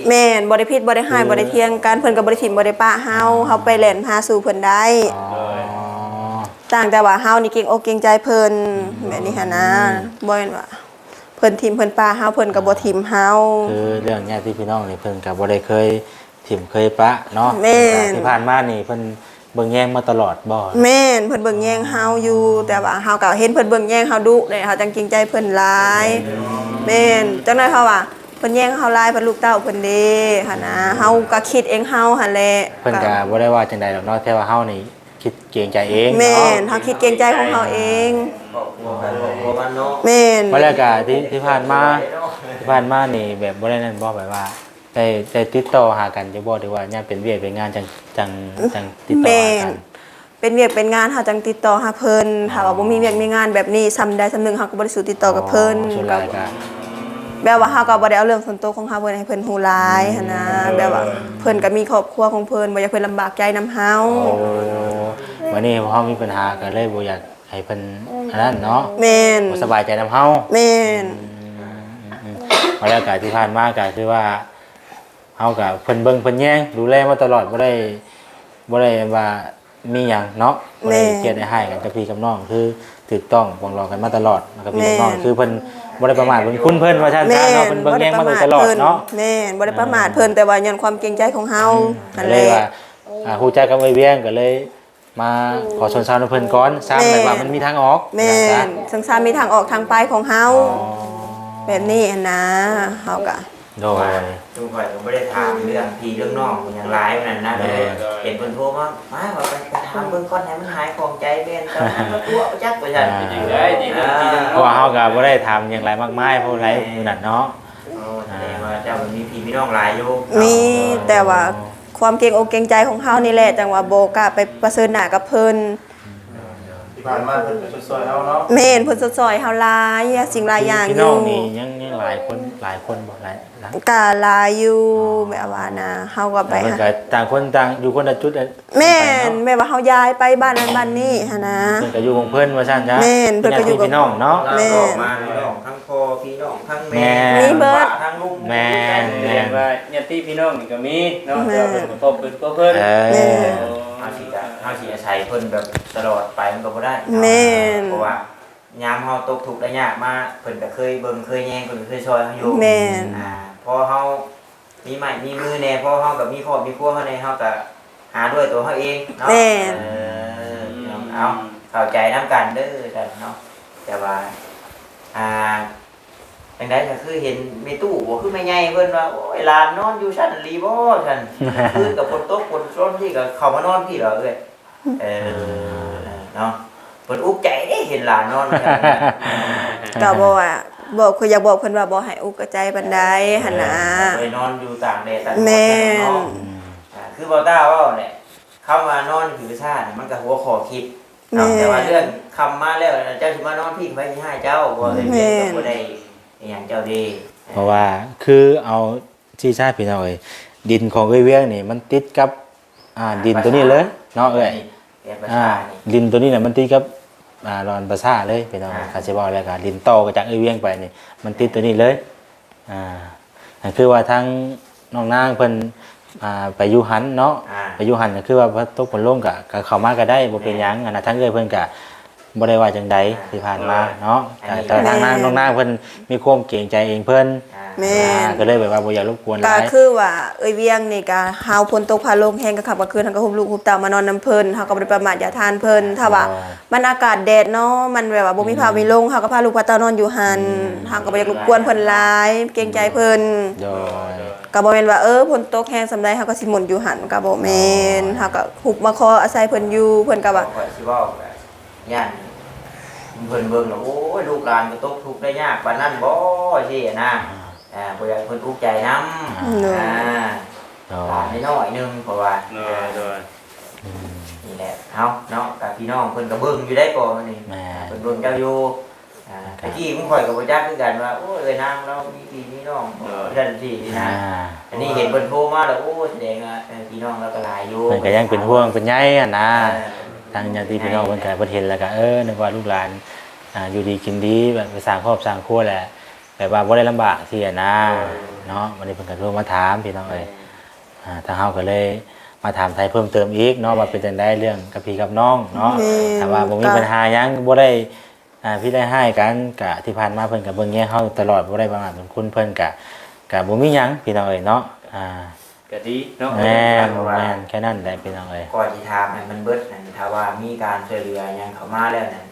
แม่นบ่ได้ผิดบ่ได้ให้บ่ได้เถียงกันเพิ่นก็บ่ได้ถิ่มบ่ได้ปะเฮาไปแล่นหาสู่เพิ่นได้ต่างแต่ว่าเฮานี่เก่งอกเก่งใจเพิ่นแบบนี้หั่นนะบ่แม่นว่าเพิ่นถิ่มเพิ่นปะเฮาเพิ่นก็บ่ถิ่มเฮาคือเรื่องญาติพี่น้องนี่เพิ่นก็บ่ได้เคยถิ่มเคยปะเนาะ แม่นที่ผ่านมานี่เพิ่นเบิ่งแย่งมาตลอดบ่แม่นเพิ่นเบิ่งแย่งเฮาอยู่แต่ว่าเฮาก็เห็นเพิ่นเบิ่งแย่งเฮาดุเลยเฮาจังเกรงใจเพิ่นหลายแม่นจังได๋เฮาว่าเพิ่นแย่งเฮาหลายเพิ่นลูกเต้าเพิ่นเด้หั่นนะเฮาก็คิดเองเฮาหั่นแหละเพิ่นก็บ่ได้ว่าจังใดหรอกเนาะแค่ว่าเฮานี่คิดเกรงใจเอง แม่ เนาะ นเฮาคิดเกรงใจของเฮาเอง บ่บ้านเนาะ แม่น บรรยากาศที่ผ่านมานี่แบบบ่ได้นั่นบ่แบบว่าได้ติดต่อหากันจะบ่หรือว่าเนี่ยเป็นเวียกเป็นงานจังติดต่อหากัน เป็นเวียกเป็นงานเฮาจังติดต่อหาเพิ่นถ้าว่าบ่มีเวียกมีงานแบบนี้ซ้ำใดซ้ำหนึ่งเฮาก็บ่ได้สู่ติดต่อกับเพิ่น ก็ แบบว่าเฮาก็บ่ได้เอาเรื่องส่วนตัวของเฮาเพิ่นให้เพิ่นฮู้หลายหั่นนะแบบว่าเพิ่นก็มีครอบครัวของเพิ่นบ่อยากเพิ่นลำบากใจนำเฮา วันนี้เฮามีปัญหาก็เลยบ่อยากให้เพิ่นอันนั้นเนาะ แม่น บ่สบายใจนำเฮา แม่น บรรยากาศที่ผ่านมาก็คือว่าเฮาก็เพิ่นเบิ่งเพิ่นแย่งดูแลมาตลอดบ่ได้ว่ามีหยังเนาะบ่ได้เกลียดให้กันกับพี่กับน้องคือถูกต้องปองรองกันมาตลอดกับพี่กับน้องคือเพิ่นบ่ได้ประมาทเพิ่นคุณเพิ่นว่าซั่นซะเนาะเพิ่นเบิ่งแย่งมาโดยตลอดเนาะ แม่นบ่ได้ประมาทเพิ่นแต่ว่าย้อนความเกรงใจของเฮานั่นแห เลย ละ ว่าฮู้จักกับไอ้เวียงก็เลยมาขอชนชาวเพิ่นก่อนทราบได้ว่ามันมีทางออก แม่นสังสารมีทางออกทางไปของเฮาแบบนี้นะเฮาก็ โดย ทุกคนก็ไม่ได้ถามเรื่องพี่เรื่องน้องอย่างไรนั่นนะเลยเห็นคนโทรมาว่าไปถามเบิ่งก่อนให้มันหายของใจแม่นตอนนั้นก็ตัวจักว่าซั่น เพราะว่าเฮาก็บ่ได้ทำอย่างไรมากมายเพราะไรมื้อนั้นเนาะ แสดงว่าเจ้ามีพี่มีน้องหลายอยู่ มีแต่ว่าความเกรงอกเกรงใจของเฮานี่แหละจังว่าบ่กล้าไปประเสริฐหน้ากับเพิ่น ที่ผ่านมาเพิ่นก็ช่วยเฮาเนาะ แม่นเพิ่นสดซอยเฮาหลายสิ่งหลายอย่างอ พี่น้ ยู่ องนี่ยังหลายคนบ่หลายนะ ก็หลายอยู่แบบว่านะเฮาก็ไป เพิ่น หา ก็ต่างคนต่างอยู่คนละจุด แม่นแม่ว่าเฮาย้ายไปบ้านนั้นบ้านนี้หั่นนะ เพิ่นก็อยู่ของเพิ่นว่าซั่นจ้ะ แม่นเพิ่นก็อยู่กับ พี่น้องเนาะ แม่ เราออกมาน้องทั้งพ่อพี่น้องทั้งแม่ มีเบิด ทั้งลูก แม่น เรียกว่าญาติพี่น้องนี่ก็มีเนาะเจ้าเป็นครอบเป็นเพิ่น แม่ เฮาสิอาศัยเพิ่นแบบตลอดไปมันก็บ่ได้ แม่น เพราะว่า ยามเฮาตกทุกข์ได้ยากมาเพิ่นก็เคยเบิ่งเคยแยงเพิ่นก็เคยช่วยเฮาอยู่ แม่น พอเฮามีไม้มีมือแน่พอเฮาก็มีครอบมีครัวเฮาแน่เฮาก็หาด้วยตัวเฮาเองเนาะ แม่น เอาเข้าใจนํกันเด้อท่านเนาะแต่ว่าจังได๋ก็คือเห็นแม่ตู้บ่คือแม่ใหญ่เพิ่นว่าโอ้ยหลานนอนอยู่ชั้นลีบ่ซั่นคือกับฝนตกฝนร้อนที่ก็เข้ามานอนพี่เหรอเอ้ยเนาะเพิ่นอุกใจเด้เห็นหลานนอนว่าซั่น ก็บ่ว่าบอกคืออยากบอกเพิ่นว่าบ่ให้อุกใจปานใดหั่นน่ะ ไปนอนอยู่ต่างแดนต่าง แม่น เนาะคือบ่ต้าว่าเนี่ยเข้ามานอนอยู่ชาติมันก็หัวข้อคิด แม่น แต่ว่าเรื่องคำมาแล้วเจ้าสิมานอนพี่ไว้สิให้เจ้าบ่ได้เรียนก็บ่ได้อหยังเจ้าดี เพราะว่าคือเอาที่ชาติพี่น้องเอ้ยดินของเอ้ยเวียงนี่มันติดกับดินตัวนี้เลยเนาะเอ้ย เรียนภาษานี่ ดินตัวนี้น่ะมันติดกับรอนประสาเลยพี่น้องคาสิบอกแล้วก็ดินโตก็จากเอ้ยเวียงไปนี่มันติดตัวนี้เลยนั่นคือว่าทั้งน้องนางเพิ่นไปอยู่หันเนาะไปอยู่หันก็คือว่าพระตกผลลงก็เข้ามาก็ได้บ่เป็นหยังอันน่ะทั้งเอ้ยเพิ่นก็บ่ได้ว่าจังใดที่ผ่านมาเนาะแต่ทางนางน้องนางเพิ่นมีความเกรงใจเองเพิ่น แม่น ก็เลยแบบว่าบ่อยากรบกวนห ก็ ลาย คือว่าเอ้ยเวียงนี่ก็หาวฝนตกพาลงแฮงก็ขับกลางคืนเฮาก็ฮุบลูกฮุบเต่ามานอนน้ำเพิ่นเฮาก็บ่ได้ประมาทอย่าทานเพิ่นถ้าว่ามันอากาศแดดเนาะมันแบบว่าบ่มีผ้ามีลงเฮาก็พาลูกพาเต้านอนอยู่หั่นเฮาก็บ่อยากรบกวนเพิ่นหลายเกรงใจเพิ่น โดย ก็บ่แม่นว่าฝนตกแฮงสำใดเฮาก็สิหมุนอยู่หั่นก็บ่แม่นเฮาก็ฮุบมาขออาศัยเพิ่นอยู่เพิ่นก็ว่า ข่อยสิเว้าแบบย่านเพิ่นเบิ่งแล้วโอ้ยลูกหลานก็ตกทุกข์ได้ยากปานนั้นบ่สินะบ่อยากให้เพิ่นอุกใจนำหลานน้อยๆนึงเพราะว่า โดย นี่แหละเฮาเนาะกับพี่น้องเพิ่นก็เบิ่งอยู่ได้ก่อนนี่ แม่ เพิ่นเบิ่งเจ้าอยู่ตะกี้ผมข่อยก็บ่จักคือกันว่าโอ้ยเอ้ยนางเรามีพี่มีน้องซั่นซี่นี่นะอันนี้เห็นเพิ่นโทรมาแล้วโอ้แสดงว่าพี่น้องเราก็หลายอยู่ เพิ่นก็ยังเป็นห่วงเป็นใยนะทางญาติพี่น้องเพิ่นก็เพิ่นเห็นแล้วก็นึกว่าลูกหลานอยู่ดีกินดีแบบไปสร้างครอบสร้างครัวแหละแบบว่าบ่ได้ลำบากที่นะเนาะวันนี้เพิ่นก็โทรมาถามพี่น้องเอ้ยทางเฮาก็เลยมาถามไทยเพิ่มเติมอีกเนาะว่าเป็นจังได๋เรื่องกับพี่กับน้องเนาะถ้าว่าบ่มีปัญหาหยังบ่ได้พี่ได้ให้กันกะที่ผ่านมาเพิ่นก็เบิ่งแย่เฮาตลอดบ่ได้ประมาทเป็นคุณเพิ่นกะบ่มีหยังพี่น้องเอ้ยเนาะก็ดีเนาะ แม่นแค่นั้นแหละพี่น้องเอ้ย ก่อนสิถามให้มันเบิดนั่นถ้าว่ามีการช่วยเหลือหยังเข้ามาแล้วนั่น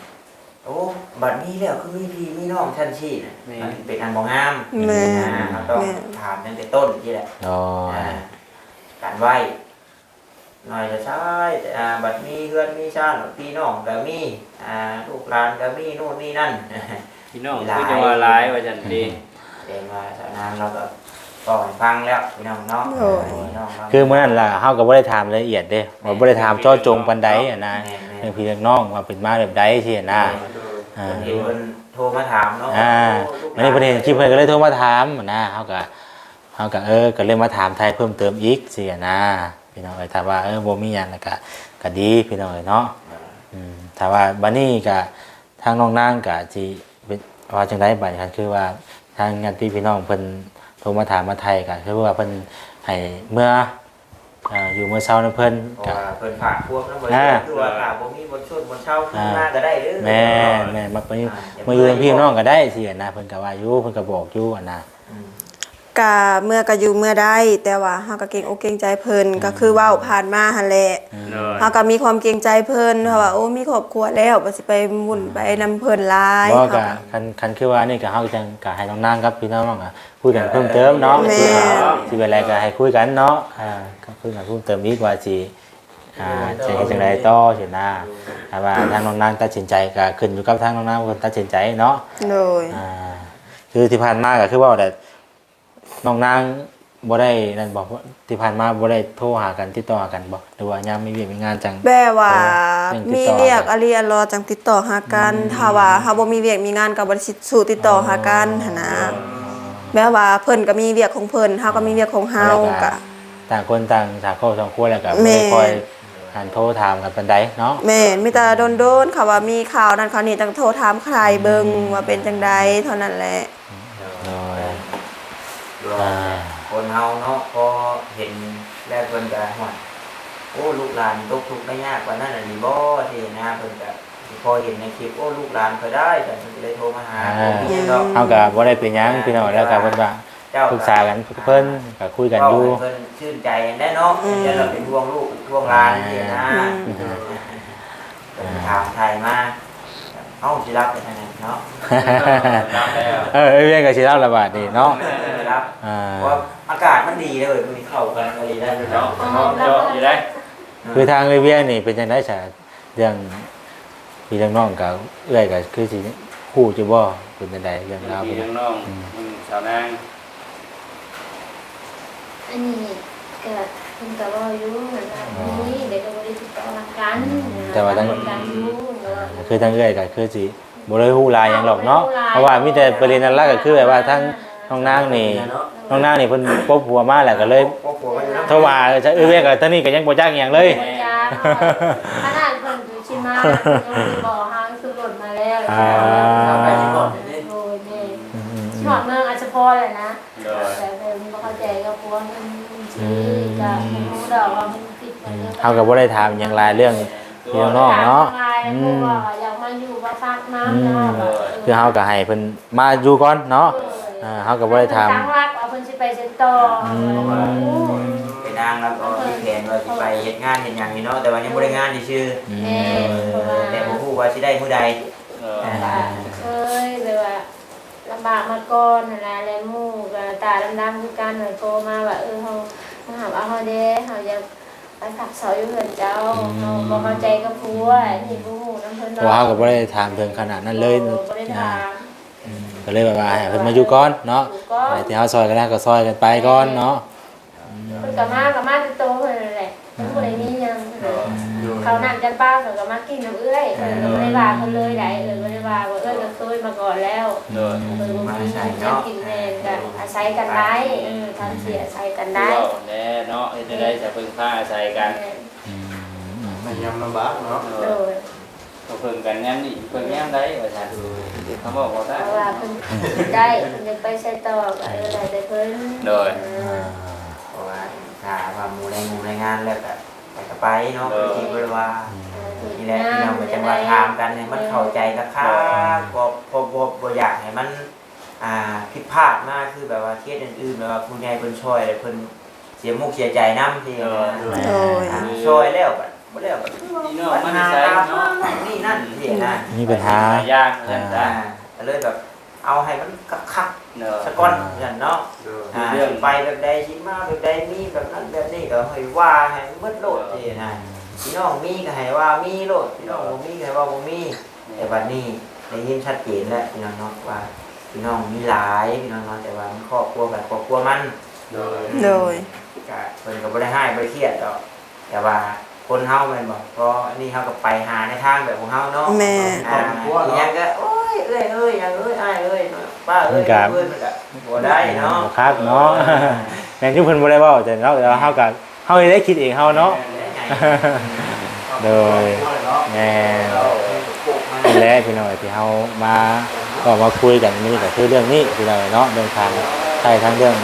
โอ้บัดนี้แล้วคือมีพี่มีน้องชั้นชี้น่ะมันเป็นอันบ่งาม แม่ เราต้องถามตั้งแต่ต้นนี่แหละ อ๋อ การไหวหน่อยจะใช่บัดมีเพื่อนมีชาติพี่น้องก็มีลูกหลานก็มีนู่นนี่นั่น พี่น้องคือจะว่าร้ายว่าจันดี เรียนมาสนานเราก็ต่อให้ฟังแล้วพี่น้องเนาะพี่น้อง คือมื้อนั้นล่ะเฮาก็บ่ได้ถามรายละเอียดเด้ว่าบ่ได้ถามเจาะจงปานใดนะเรื่องพี่เรื่องน้องว่าเป็นมาแบบใดสินะ เพิ่นโทรมาถามเนาะ วันนี้เพิ่นเห็นคลิปเพิ่นก็เลยโทรมาถามนะเฮาก็ก็เลยมาถามไทยเพิ่มเติมอีกสินะพี่น้องเอ้ยถ้าว่าบ่มีหยังแล้วก็ดีพี่น้องเอ้ยเนาะถ้าว่าบัดนี้ก็ทางน้องนางก็สิเป็นว่าจังได๋บัดนี้คือว่าทางญาติพี่น้องเพิ่นโทรมาถามมาไทยก็คือว่าเพิ่นให้เมื่ออยู่เมื่อเช้านะเพิ่น ก็ ก็ เพิ่นฝากพวกนำบ่คือว่าถ้าบ่มีบ่ชวนบ่เช่าขึ้นมาก็ได้เด้อ แม่มาอยู่กับพี่น้องก็ได้สินะเพิ่นก็ว่าอยู่เพิ่นก็บอกอยู่นะ กะเมื่อก็อยู่เมื่อได้แต่ว่าเฮาก็เกรงอกเกรงใจเพิ่นก็คือเว้าผ่านมาหั่นแหละเฮาก็มีความเกรงใจเพิ่นเพราะว่าโอ้มีครอบครัวแล้วบ่สิไปวุ่นไปนำเพิ่นหลาย บ่ก็คันคือว่านี่ก็เฮาจังก็ให้น้องนางกับพี่น้องก็คุยกันเพิ่มเติมเนาะสิเป็นอะไรก็ให้คุยกันเนาะก็คุยกันเพิ่มเติมอีกว่าสิจะเฮ็ดจังไดต่อสินะถ้าว่าทางน้องนางตัดสินใจก็ขึ้นอยู่กับทางน้องนางเพิ่นตัดสินใจเนาะ โดย คือที่ผ่านมาก็คือว่าแต่น้องนางบ่ได้นั่นบอกว่าที่ผ่านมาบ่ได้โทรหากันติดต่อหากันบ่หรือว่ายามมีเวียกมีงานจัง แบบว่า ติด มี ต่อ เรียกอริยรอจังติดต่อหากันถ้าว่าเฮาบ่มีเวียกมีงานก็บ่ได้สู่ติดต่อหากันหั่นนะแบบว่าเพิ่นก็มีเวียกของเพิ่นเฮาก็มีเวียกของเฮาก็ ต่างคนต่างสาครอบครัวแล้วก็บ่ได้คอยหันโทรถามกันปานใดเนาะ แม่นมีแต่โดนๆค่ะว่ามีข่าวนั้นข่าวนี้จังโทรถามใครเบิ่งว่าเป็นจังใดเท่านั้นแหละ โดย คนเฮาเนาะพอเห็นแล้วเพิ่นก็ฮ้อนโอ้ลูกหลานตกทุกข์ได้ยากกว่านั้นน่ะนี่บ่ที่นะเพิ่นก็ พอเห็นในคลิปโอ้ลูกหลานเคยได้แต่มันเลยโทรมาหาผมมีดอก เฮาก็บ่ได้เป็นหยังพี่น้องแล้วก็เพิ่นว่าปรึกษากันเพิ่นก็คุยกันอยู่ เพิ่นชื่นใจได้เนาะจะเราเป็นห่วงลูกห่วงหลานนี่นะถามไทยมาเอ้าสิรับไปทางไหนเนาะ เวียนก็สิรับละบาดนี่เนาะ รับเพราะอากาศมันดีเลยมันเข้ากันดีได้เลยเนาะ เจาะอยู่ได้ คือทางเวียนนี่เป็นจังได๋ซะเรื่องพี่เรื่องน้องก็เอื้อยก็คือสิฮู้จะบ่เป็นจังได๋เรื่องราว พี่ เพิ่น น้องสาวนาง อันนี้ก็เพิ่นก็ว่าอยู่เหมือนกันนี่เด็กก็บ่ได้ติดต่อกันกันอยู่ คือทางเอื้อยก็คือสิบ่ได้ฮู้หลายหยังหรอกเนาะเพราะว่ามีแต่ประเด็นนั้นละก็คือแบบว่าทั้งน้องนางนี่เพิ่นปบหัวมาแล้วก็เลยโทรมาจะเวียนก็ตอนนี้ก็ยังบ่จักหยังเลย ขนาดเพิ่นอยู่ชิมายังมีบ่อหางสุรนมาแล้วโดยนี่ชอบเมืองอัชพรแหละนะแต่เพิ่นบ่เข้าใจกับพวกมันสิก็รู้ดอกว่ามันผิดมันเรื่อง เฮาก็บ่ได้ถามหยังหลายเรื่องพี่น้องเนาะ อยากมาอยู่มาพักน้ำนะ คือเฮาก็ให้เพิ่นมาอยู่ก่อนเนาะเฮาก็บ่ได้ถาม ตั้งรักเอาเพิ่นสิไปเซ็นต่อ ไปนางแล้วก็มีแผนว่าสิไปเฮ็ดงานเฮ็ดหยังนี่เนาะแต่ว่ายังบ่ได้งานซื่อแต่บ่ฮู้ว่าสิได้มื้อใด เคยแบบว่าลำบากมาก่อนนั่นแหละแล้วหมู่ก็ตาดำๆคือกันโทรมาว่าเฮามาหาเอาเฮาเด้เฮาอยากไปผักเสาอยู่เฮือนเจ้าเฮาบ่เข้าใจกับผัวนี่บ่ฮู้นำเพิ่น เพราะว่าเฮาก็บ่ได้ถามถึงขนาดนั้นเลย บ่ได้ถาม ก็เลยแบบว่าให้เพิ่นมาอยู่ก่อนเนาะไปที่เฮาซอยกันได้ก็ซอยกันไปก่อนเนาะ เพิ่นก็มาติโตเพิ่นนั่นแหละเพิ่นบ่ได้มีหยังเขานั่นจันป้าเพิ่นก็มากินน้ำเอื้อยเพิ่นก็บ่ได้ว่าเพิ่นเลยได้บ่ได้ว่าเอื้อยก็เคยมาก่อนแล้ว โดย เพิ่นบ่มีหยังกินแม่นก็อาศัยกันได้ทำเสียอาศัยกันได้ แน่เนาะจะได้จะพึ่งพาอาศัยกัน มันยำลำบากเนาะ โดย ก็พึ่งกันงั้นนี่พึ่งงั้นได้ว่าซั่นเขาบอกว่า เพราะว่าเพิ่นได้เพิ่นจะไปใช้ต่อก็ได้แต่เพิ่น โดย เพราะว่าถ้าว่าหมู่ในงานแล้วก็ไปเนาะที่เพิ่นว่านี่แหละพี่น้องก็จังว่าถามกันให้มันเข้าใจราคาบ่อยากให้มันผิดพลาดมากคือแบบว่าเคสอื่นๆแบบว่าผู้ใหญ่เพิ่นช่วยแล้วเพิ่นเสียมุกเสียใจนำที่ช่วยแล้วก็บ่แล้วก็ พี่น้องมันใช้เนาะ นี่นั่นที่นะ มีปัญหา ย่างนั่นจ้ะ ก็เลยแบบเอาให้มันคัก เนาะ ๆสะก้อนอย่างเนาะเรื่องไปแบบใดสิมาแบบใดมีแบบนั้นแบบนี้ก็ให้ว่าให้มืดโลดที่นะพี่น้องมีก็ให้ว่ามีโลดพี่น้องบ่มีก็ให้ว่าบ่มีแต่วันนี้ได้ยินชัดเจนแล้วพี่น้องเนาะว่าพี่น้องมีหลายพี่น้องเนาะแต่ว่ามันครอบครัวแบบครอบครัวมัน โดย โดย ก็เพิ่นก็บ่ได้ให้บ่ได้เครียดดอกแต่ว่าคนเฮาแม่นบ่เพราะอันนี้เฮาก็ไปหาในทางแบบของเฮาเนาะ แม่ อีหยังก็โอ้ยเอ้ยอย่างอ้ายเอ้ยป้าเอ้ยเอ้ยมันก็บ่ได้เนาะ ครับเนาะแม่นที่เพิ่นบ่ได้เว้าแต่เนาะแต่ว่าเฮาก็เฮาได้คิดเองเฮาเนาะโดยแม่นี่แหละพี่น้องที่เฮามาก็มาคุยกันนี่ก็คือเรื่องนี้พี่น้องเนาะเดินทางใช่ทั้งเรื่อง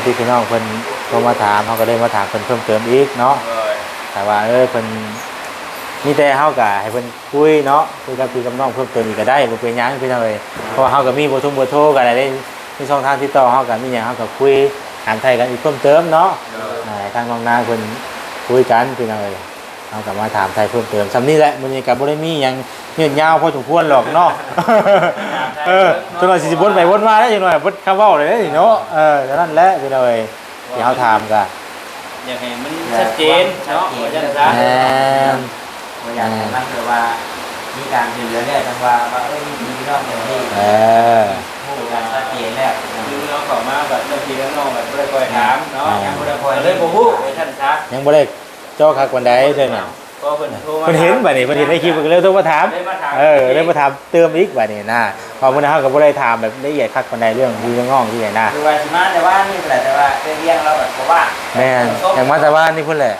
ที่พี่น้องเพิ่นโทรมาถามเฮาก็เลยมาถามเพิ่นเพิ่มเติมอีกเนาะแต่ว่าเพิ่นมีแต่เฮาก็ให้เพิ่นคุยเนาะคุยกับพี่กับน้องเพิ่มเติมอีกก็ได้บ่เป็นหยังพี่น้องเอ้ยเพราะว่าเฮาก็มีเบอร์โทรกันได้มีช่องทางติดต่อเฮาก็มีหยังเฮาก็คุยถามไทยกันอีกเพิ่มเติมเนาะทางน้องนางเพิ่นคุยกันพี่น้องเอ้ยเฮาก็มาถามไทยเพิ่มเติมซ้ำนี้แหละมื้อนี้ก็บ่ได้มีหยังยืดยาวพอสมควรหรอกเนาะจังหน่อยสิวนไปวนมาได้จังหน่อยบ่คำเว้าเลยเนาะฉะนั้นแหละพี่น้องเอ้ยที่เฮาถามก็ อยากให้มันชัดเจนเนาะว่าจังซั่น บ่อยากให้มันแบบว่ามีการช่วยเหลือแล้วจังว่ามีพี่น้องอย่างนี้ฮู้กันชัดเจนแล้ว คือเราเข้ามาแบบเรื่องพี่เรื่องน้องแบบบ่ได้คอยถามเนาะ ยังบ่ได้คอย เลยบ่ฮู้ว่าท่านซัก ยังบ่ได้เจ้าคักวันใดเด้อน่ะ ก็เพิ่นโทรมา เพิ่นเห็นบัดนี้เพิ่นเห็นในคลิปเพิ่นก็เลยโทรมาถาม เลยมาถาม เลยมาถามเติมอีกบัดนี้นะพอมื้อนั้นเฮาก็บ่ได้ถามแบบละเอียดคักปานใดเรื่องพี่เรื่องน้องที่ไหนนะ คือว่าสิมาแต่ว่านี่แหละแต่ว่าเรื่องเราแบบบ่ว่า แม่นอย่างมาแต่ว่านี่เพิ่นแหละ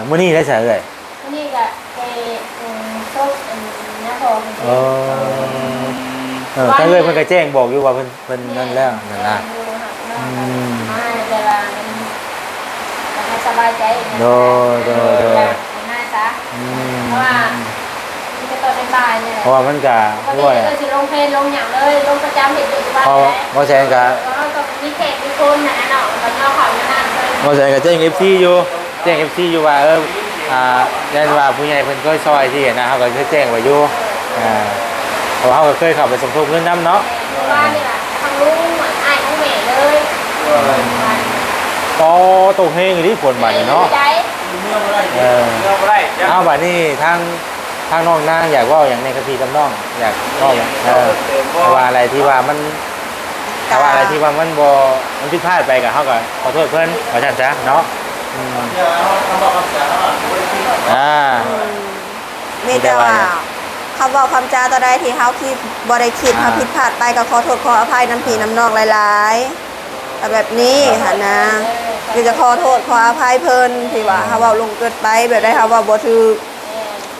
มื้อนี้ได้ซะเอ้ย นี่ก็ไปซบน้าพอ ถ้าเอ้ยเพิ่นก็แจ้งบอกอยู่ว่าเพิ่นนั่นแล้วนั่นน่ะ มาแต่ว่ามันสบายใจ โดย ง่ายซะเพราะว่า บ่ายเนี่ย เพราะว่ามันก็ ปก ด้วย ติก็สิลงเพลงลงอย่างเลยลงประจำเห็นอยู่บ้าน เพราะ แหละ บ่แซนก็ แล้วก็มีแขกมีคนนะเนาะแล้วก็เขานานๆเลย บ่แซนก็แจ้ง FC อยู่แจ้ง FC อยู่ว่ายันว่าผู้ใหญ่เพิ่นเคยซอยที่นะเฮาก็เคยแจ้งไว้อยู่เพราะว่าเฮาก็เคยเข้าไปสมทบเงินนํเนาะ บ้านนี่แหละทางลุงเหมือนอ้ายของแม่เลย ก็ตกเฮงอยู่ที่ฝนบัดนี้เนาะ ใจ เมื่อไร เออ เรื่องอะไรจัง เอาบัดนี้ทางน้องนางอยากเว้าหยังในกับพี่กับน้องอยากเว้าหยังแต่ว่าอะไรที่ว่ามันแต่ว่าอะไรที่ว่ามันบ่มันผิดพลาดไปก็เฮาก็ขอโทษเพิ่นว่าซั่นซะเนาะเดี๋ยวคำบอกคำจาแล้วบริคิด มีแต่ว่าคำบอกคำจาต่อได้ที่เฮาคิดบ่ได้คิดเฮาผิดพลาดไปก็ขอโทษขออภัยน้ำพี่น้ำน้องหลายๆแต่แบบนี้ค่ะนะคือจะขอโทษขออภัยเพิ่นที่ว่าเฮาเว้าลงเกินไปแบบได้เฮาเว้าบ่ถูก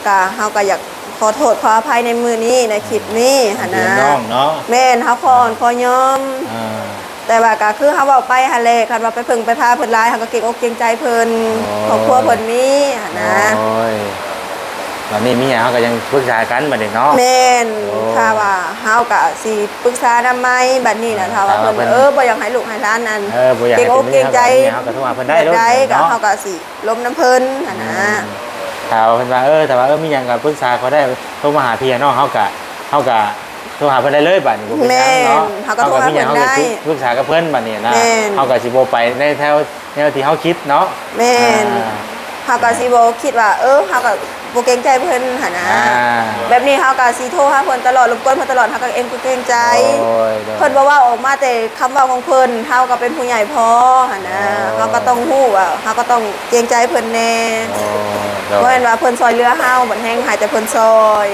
ก็เฮาก็อยากขอโทษขออภัยในมื้อนี้ในคลิปนี้ค่ะนะ น้องเนาะ แม่นเฮาขออ่อนขอยอม แต่ว่าก็คือเฮาเว้าไปหั่นแหละคันว่าไปเพิ่งไปพาเพิ่นหลายเฮาก็เกรงอกเกรงใจเพิ่นครอบครัวเพิ่นมีหั่นนะ โอ้ยบัดนี้มีหยังเฮาก็ยังปรึกษากันบัดนี้เนาะ แม่น โอ้ ถ้าว่าเฮาก็สิปรึกษานำไหมบัดนี้น่ะถ้าว่าเพิ่น ถ้าว่าเพิ่น บ่อยากให้ลูกให้หลานนั่น บ่อยาก เกร ให้ งอก เป็น เกรงใจ เฮาก็โทรหาเพิ่นได้ แบบใดก็ เนาะ เฮาก็สิล้มน้ำเพิ่นหั่นนะ ถ้าว่าเพิ่นว่าแต่ว่ามีหยังก็ปรึกษาเขาได้โทรมาหาพี่น้องเฮาก็โทรหาเพิ่นได้เลยบัดนี้บ่เป็นหยังเนาะ เฮาก็โทรหา มีหยัง เพิ่น เฮาก็ ได้ ปรึกษากับเพิ่นบัดนี้นะ แม่น เฮาก็สิบ่ไปในแนวที่เฮาคิดเนาะ แม่นเฮาก็สิบ่คิดว่าเฮาก็บ่เกรงใจเพิ่นหั่นนะ แบบนี้เฮาก็สิโทรหาเพิ่นตลอดรบกวนเพิ่นตลอดเฮาก็เองก็เกรงใจ โอ้ยโดย เพิ่นบ่เว้าออกมาแต่คำเว้าของเพิ่นเฮาก็เป็นผู้ใหญ่พอหั่นนะเฮาก็ต้องฮู้ว่าเฮาก็ต้องเกรงใจเพิ่นแน่ โอ้โดย บ่แม่นว่าเพิ่นซอยเรือเฮาบัดแฮงหายแต่เพิ่นซอย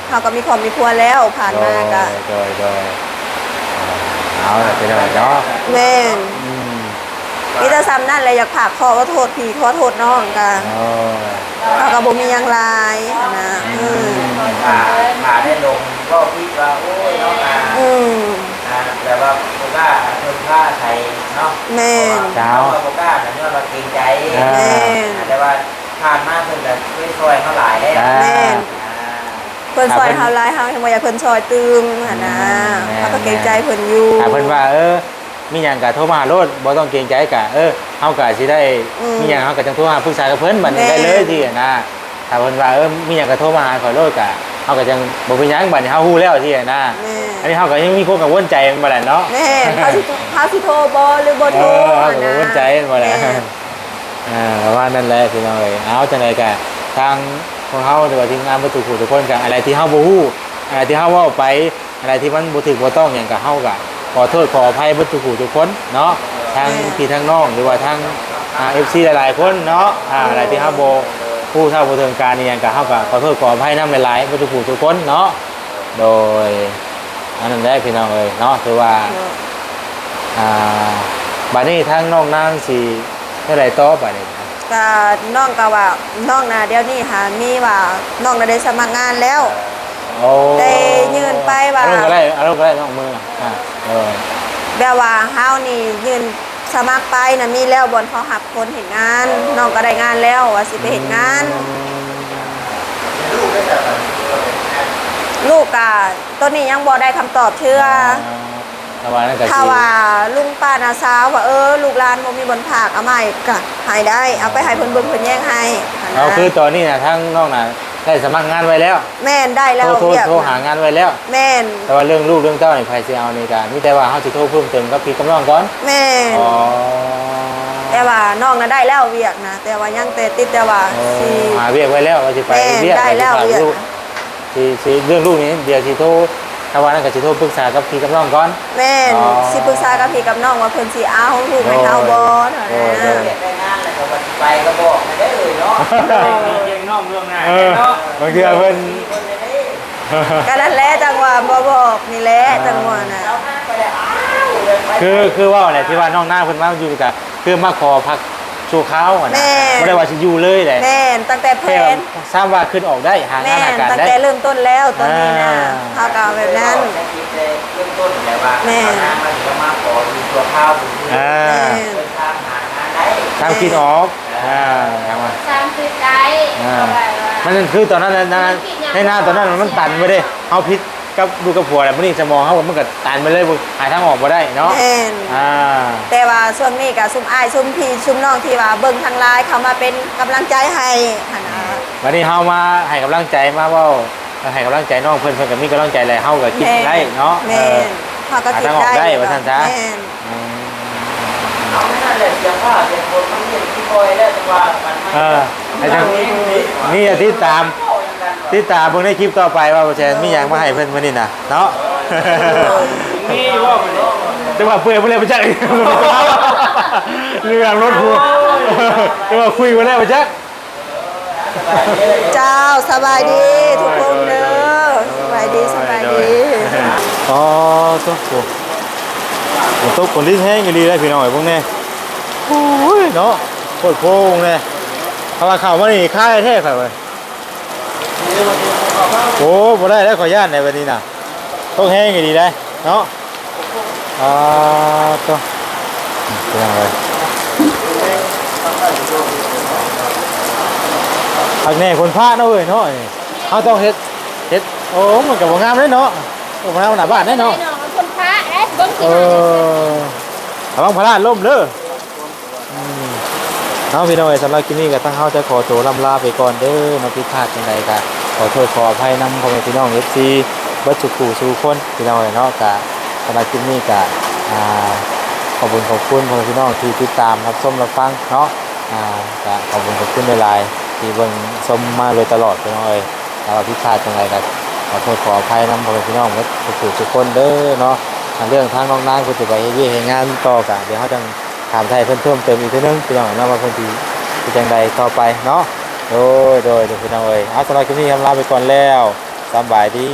เฮาก็มีครอบมีครัวแล้วผ่านมาก็ โดยเอาล่ะเป็นอะไรเนาะ แม่น อืม มีแต่ซ้ำนั่นแหละอยากฝากขอโทษพี่ขอโทษน้องก็ โอ้ เฮาก็บ่มีหยังหลายหั่นนะขาได้ลงก็คิดว่าโอ้ยเนาะ อืม แต่ว่าโบก้าเพิ่มค่าไทยเนาะ แม่น โบก้าเนื่องเราเกรงใจ แม่น แต่ว่าผ่านมาเพิ่นแบบช่วยเขาหลายได้ แม่นเพิ่นซอยเฮาหลายเฮายังบ่อยากเพิ่นซอยตึมหั่นนะเฮาก็เกรงใจเพิ่นอยู่ ถ้าเพิ่นว่ามีหยังก็โทรมาหาโลดบ่ต้องเกรงใจก็เฮาก็สิได้มีหยังเฮาก็จังโทรหาปรึกษากับเพิ่นบัดนี้ได้เลยที่นะถ้าเพิ่นว่ามีหยังก็โทรมาหาขอโลดก็เฮาก็จังบ่เป็นหยังบัดนี้เฮาฮู้แล้วที่นะ แม่ อันนี้เฮาก็ยังมีความกังวลใจบ่ล่ะเนาะ แม่เขาสิโทรบ่หรือบ่โทร เฮาก็กังวลใจบ่ล่ะ แม่ ประมาณนั้นแหละพี่น้องเอ้ยเอาจังไดก็ทางของเฮาหรือว่าทีมงานบ่ทุกผู้ทุกคนก็อะไรที่เฮาบ่ฮู้อะไรที่เฮาเว้าไปอะไรที่มันบ่ถูกบ่ต้องหยังก็เฮาก็ขอโทษขออภัยบ่ทุกผู้ทุกคนเนาะทางพี่ทางน้องหรือว่าทางFC หลายๆคนเนาะอะไรที่เฮาบ่ผู้เฒ่าบ่ถึงการนี่หยังก็เฮาก็ขอโทษขออภัยนำหลายๆบ่ทุกผู้ทุกคนเนาะโดยอันนั้นแหละพี่น้องเอ้ยเนาะถือว่าบัดนี้ทางน้องนางสิเท่าใดต่อบัดนี้ ก็น้องก็ว่าน้องน่ะเดี๋ยวนี้หามีว่าน้องน่ะได้สมัครงานแล้ว โอ้ ได้ยื่นไปว่า อารมณ์ก็ได้น้องมือแบบว่าเฮานี่ยื่นสมัครไปน่ะมีแล้วบนเขาหับคนเห็นงานน้องก็ได้งานแล้วว่าสิไปเห็นงาน ลูกได้แต่แบบ ลูกก็ตอนนี้ยังบ่ได้คำตอบเชื่อ ถ้าว่านั่นก็ ถ้า สิ ว่าลุงป้านาสาวว่าลูกหลานบ่มีบนผากเอามาให้ก็ให้ได้เอาไปให้เพิ่นเบิ่งเพิ่นแย่งให้หั่นนะ เอาคือตอนนี้น่ะทั้งน้องน่ะได้สมัครงานไว้แล้ว แม่นได้แล้ว โทรหางานไว้แล้ว แม่น แต่ว่าเรื่องลูกเรื่องเต้านี่ไผสิเอานี่ก็มีแต่ว่าเฮาสิโทรเพิ่มเติมกับพี่กับน้องก่อน แม่น อ๋อ แต่ว่าน้องน่ะได้แล้วเวียกนะแต่ว่ายังแต่ติดแต่ว่าสิ หาเวียกไว้แล้วว่าสิไป แม่ เวียก ได้แล้ว ว่าสิ เวียก ลูกสิเรื่องลูกนี่เดี๋ยวสิโทรถ้าว่านั่นก็สิโทรปรึกษากับพี่กับน้องก่อน แม่น อ๋อ สิปรึกษากับพี่กับน้องว่าเพิ่นสิเอาลูกให้เฮาบ่เท่า โอ้ นั้น ย นะ ได้งานแล้วก็วันไปก็บอกไม่ได้เลยเนาะ เลี้ยงน้องเรื่องหน้า เนาะบางทีเพิ่น ก็นั่นแหละจังหวะบ่บอกนี่แหละจังหวะน่ะ คือว่าอะไรที่ว่าน้องหน้าเพิ่นมาอยู่ก็คือมาขอพักชั่วคราวอะนะบ่ได้ว่าสิอยู่เลยแหละ แม่นตั้งแต่แผ แค่ น ทราบว่าขึ้นออกได้หางา แม่ นหาน การ ตั้ง ได้ แต่เริ่มต้นแล้วตอนนี้นะ อ่า เฮาก็แบบนั้น เริ่มต้นแต่ว่ามันจะมาขอดูตัวข้าวดู อ่า แม่น เดินทางหางานได้ ทางคิดออกอย่างว่า 30ได้ อ่า เอาไว้ว่า มันคือตอนนั้นในหน้าตอนนั้นมันตันไปเด้เฮาพิษกับดูกับผัวแหละมื้อนี้สมองเฮามันก็ตันไปเลยหาทางออกบ่ได้เนาะ แม่น แต่ว่าช่วงนี้ก็ซุมอ้ายซุมพี่ซุมน้องที่ว่าเบิ่งทางไลน์เขามาเป็นกำลังใจให้หั่นนะ วันนี้เฮามาให้กำลังใจมาเว้าให้กำลังใจน้องเพิ่นก็มีกำลังใจแหละเฮาก็คิดได้เนาะ แม่นเฮาก็คิด หาทางออกได้ ได้ ว่าซั่นซะ แม่น เอาไม่นั่นแหละเสียงว่าเสียงคนมันเห็นที่คอยได้จังว่ามันไม่ ไอ้จังนี่ติดตามเบิ่งในคลิปต่อไปว่าบ่แซนมีหยังมาให้เพิ่นมื้อนี้น่ะเนาะ นี่ว่ามัน แต่ว่าเปื่อยบ่แล้วบ่จักเรื่องรถหัวแต่ว่าคุยบ่แล้วบ่จัก เจ้าสบายดีทุกคนเด้อสบายดีสบายดี อ๋อตุ๊กตุ๊กคนลิ้นแห้งอยู่ดีเลยพี่น้อยพวกนี้โอ้ยเนาะโคตรโพงเลยเอามาข่าวมานี่ค่ายแท้ค่ะเว้ยโอ้บ่ได้แล้วขออนุญาตในวันนี้น่ะต้องแห้งอยู่ดีได้เนาะตุ๊กเป็นยังไงอักแน่คนพลาดเนาะเว้ยเนาะเขาต้องเฮ็ดโอ้มันกับบ่งามเลยเนาะบ่งามหน้าบ้านแน่เนาะ คนพระเอ๊ะเบิ้ง เออระวังพลาดล่มเด้อเอาพี่น้อยสำหรับคลิปนี้ก็ตั้งเฮาจะขอตัวลำลาไปก่อนเด้อมาผิดพลาดจังใดก็ขอโทษขออภัยนำพ่อแม่พี่น้อง FC เบิดทุกผู้สู่คนพี่น้อยเนาะก็สำหรับคลิปนี้ก็ขอบคุณพ่อแม่พี่น้องที่ติดตามรับชมรับฟังเนาะก็ขอบคุณหลายๆที่เบิ่งชมมาโดยตลอดพี่น้อยถ้าว่าผิดพลาดจังใดก็ขอโทษขออภัยนำพ่อแม่พี่น้องเบิดทุกผู้ทุกคนเด้อเนาะเรื่องทางน้องนางคุณจะไปเฮ็ดงานต่อกะเดี๋ยวเขาจะถามไทยเพิ่มเติมอีกทีนึงพี่น้องเนาะว่าเพิ่นสิจังใดต่อไปเนาะโดยพี่น้องเอ้ยเอาสำหรับคลิปนี้ลาไปก่อนแล้วสบายดี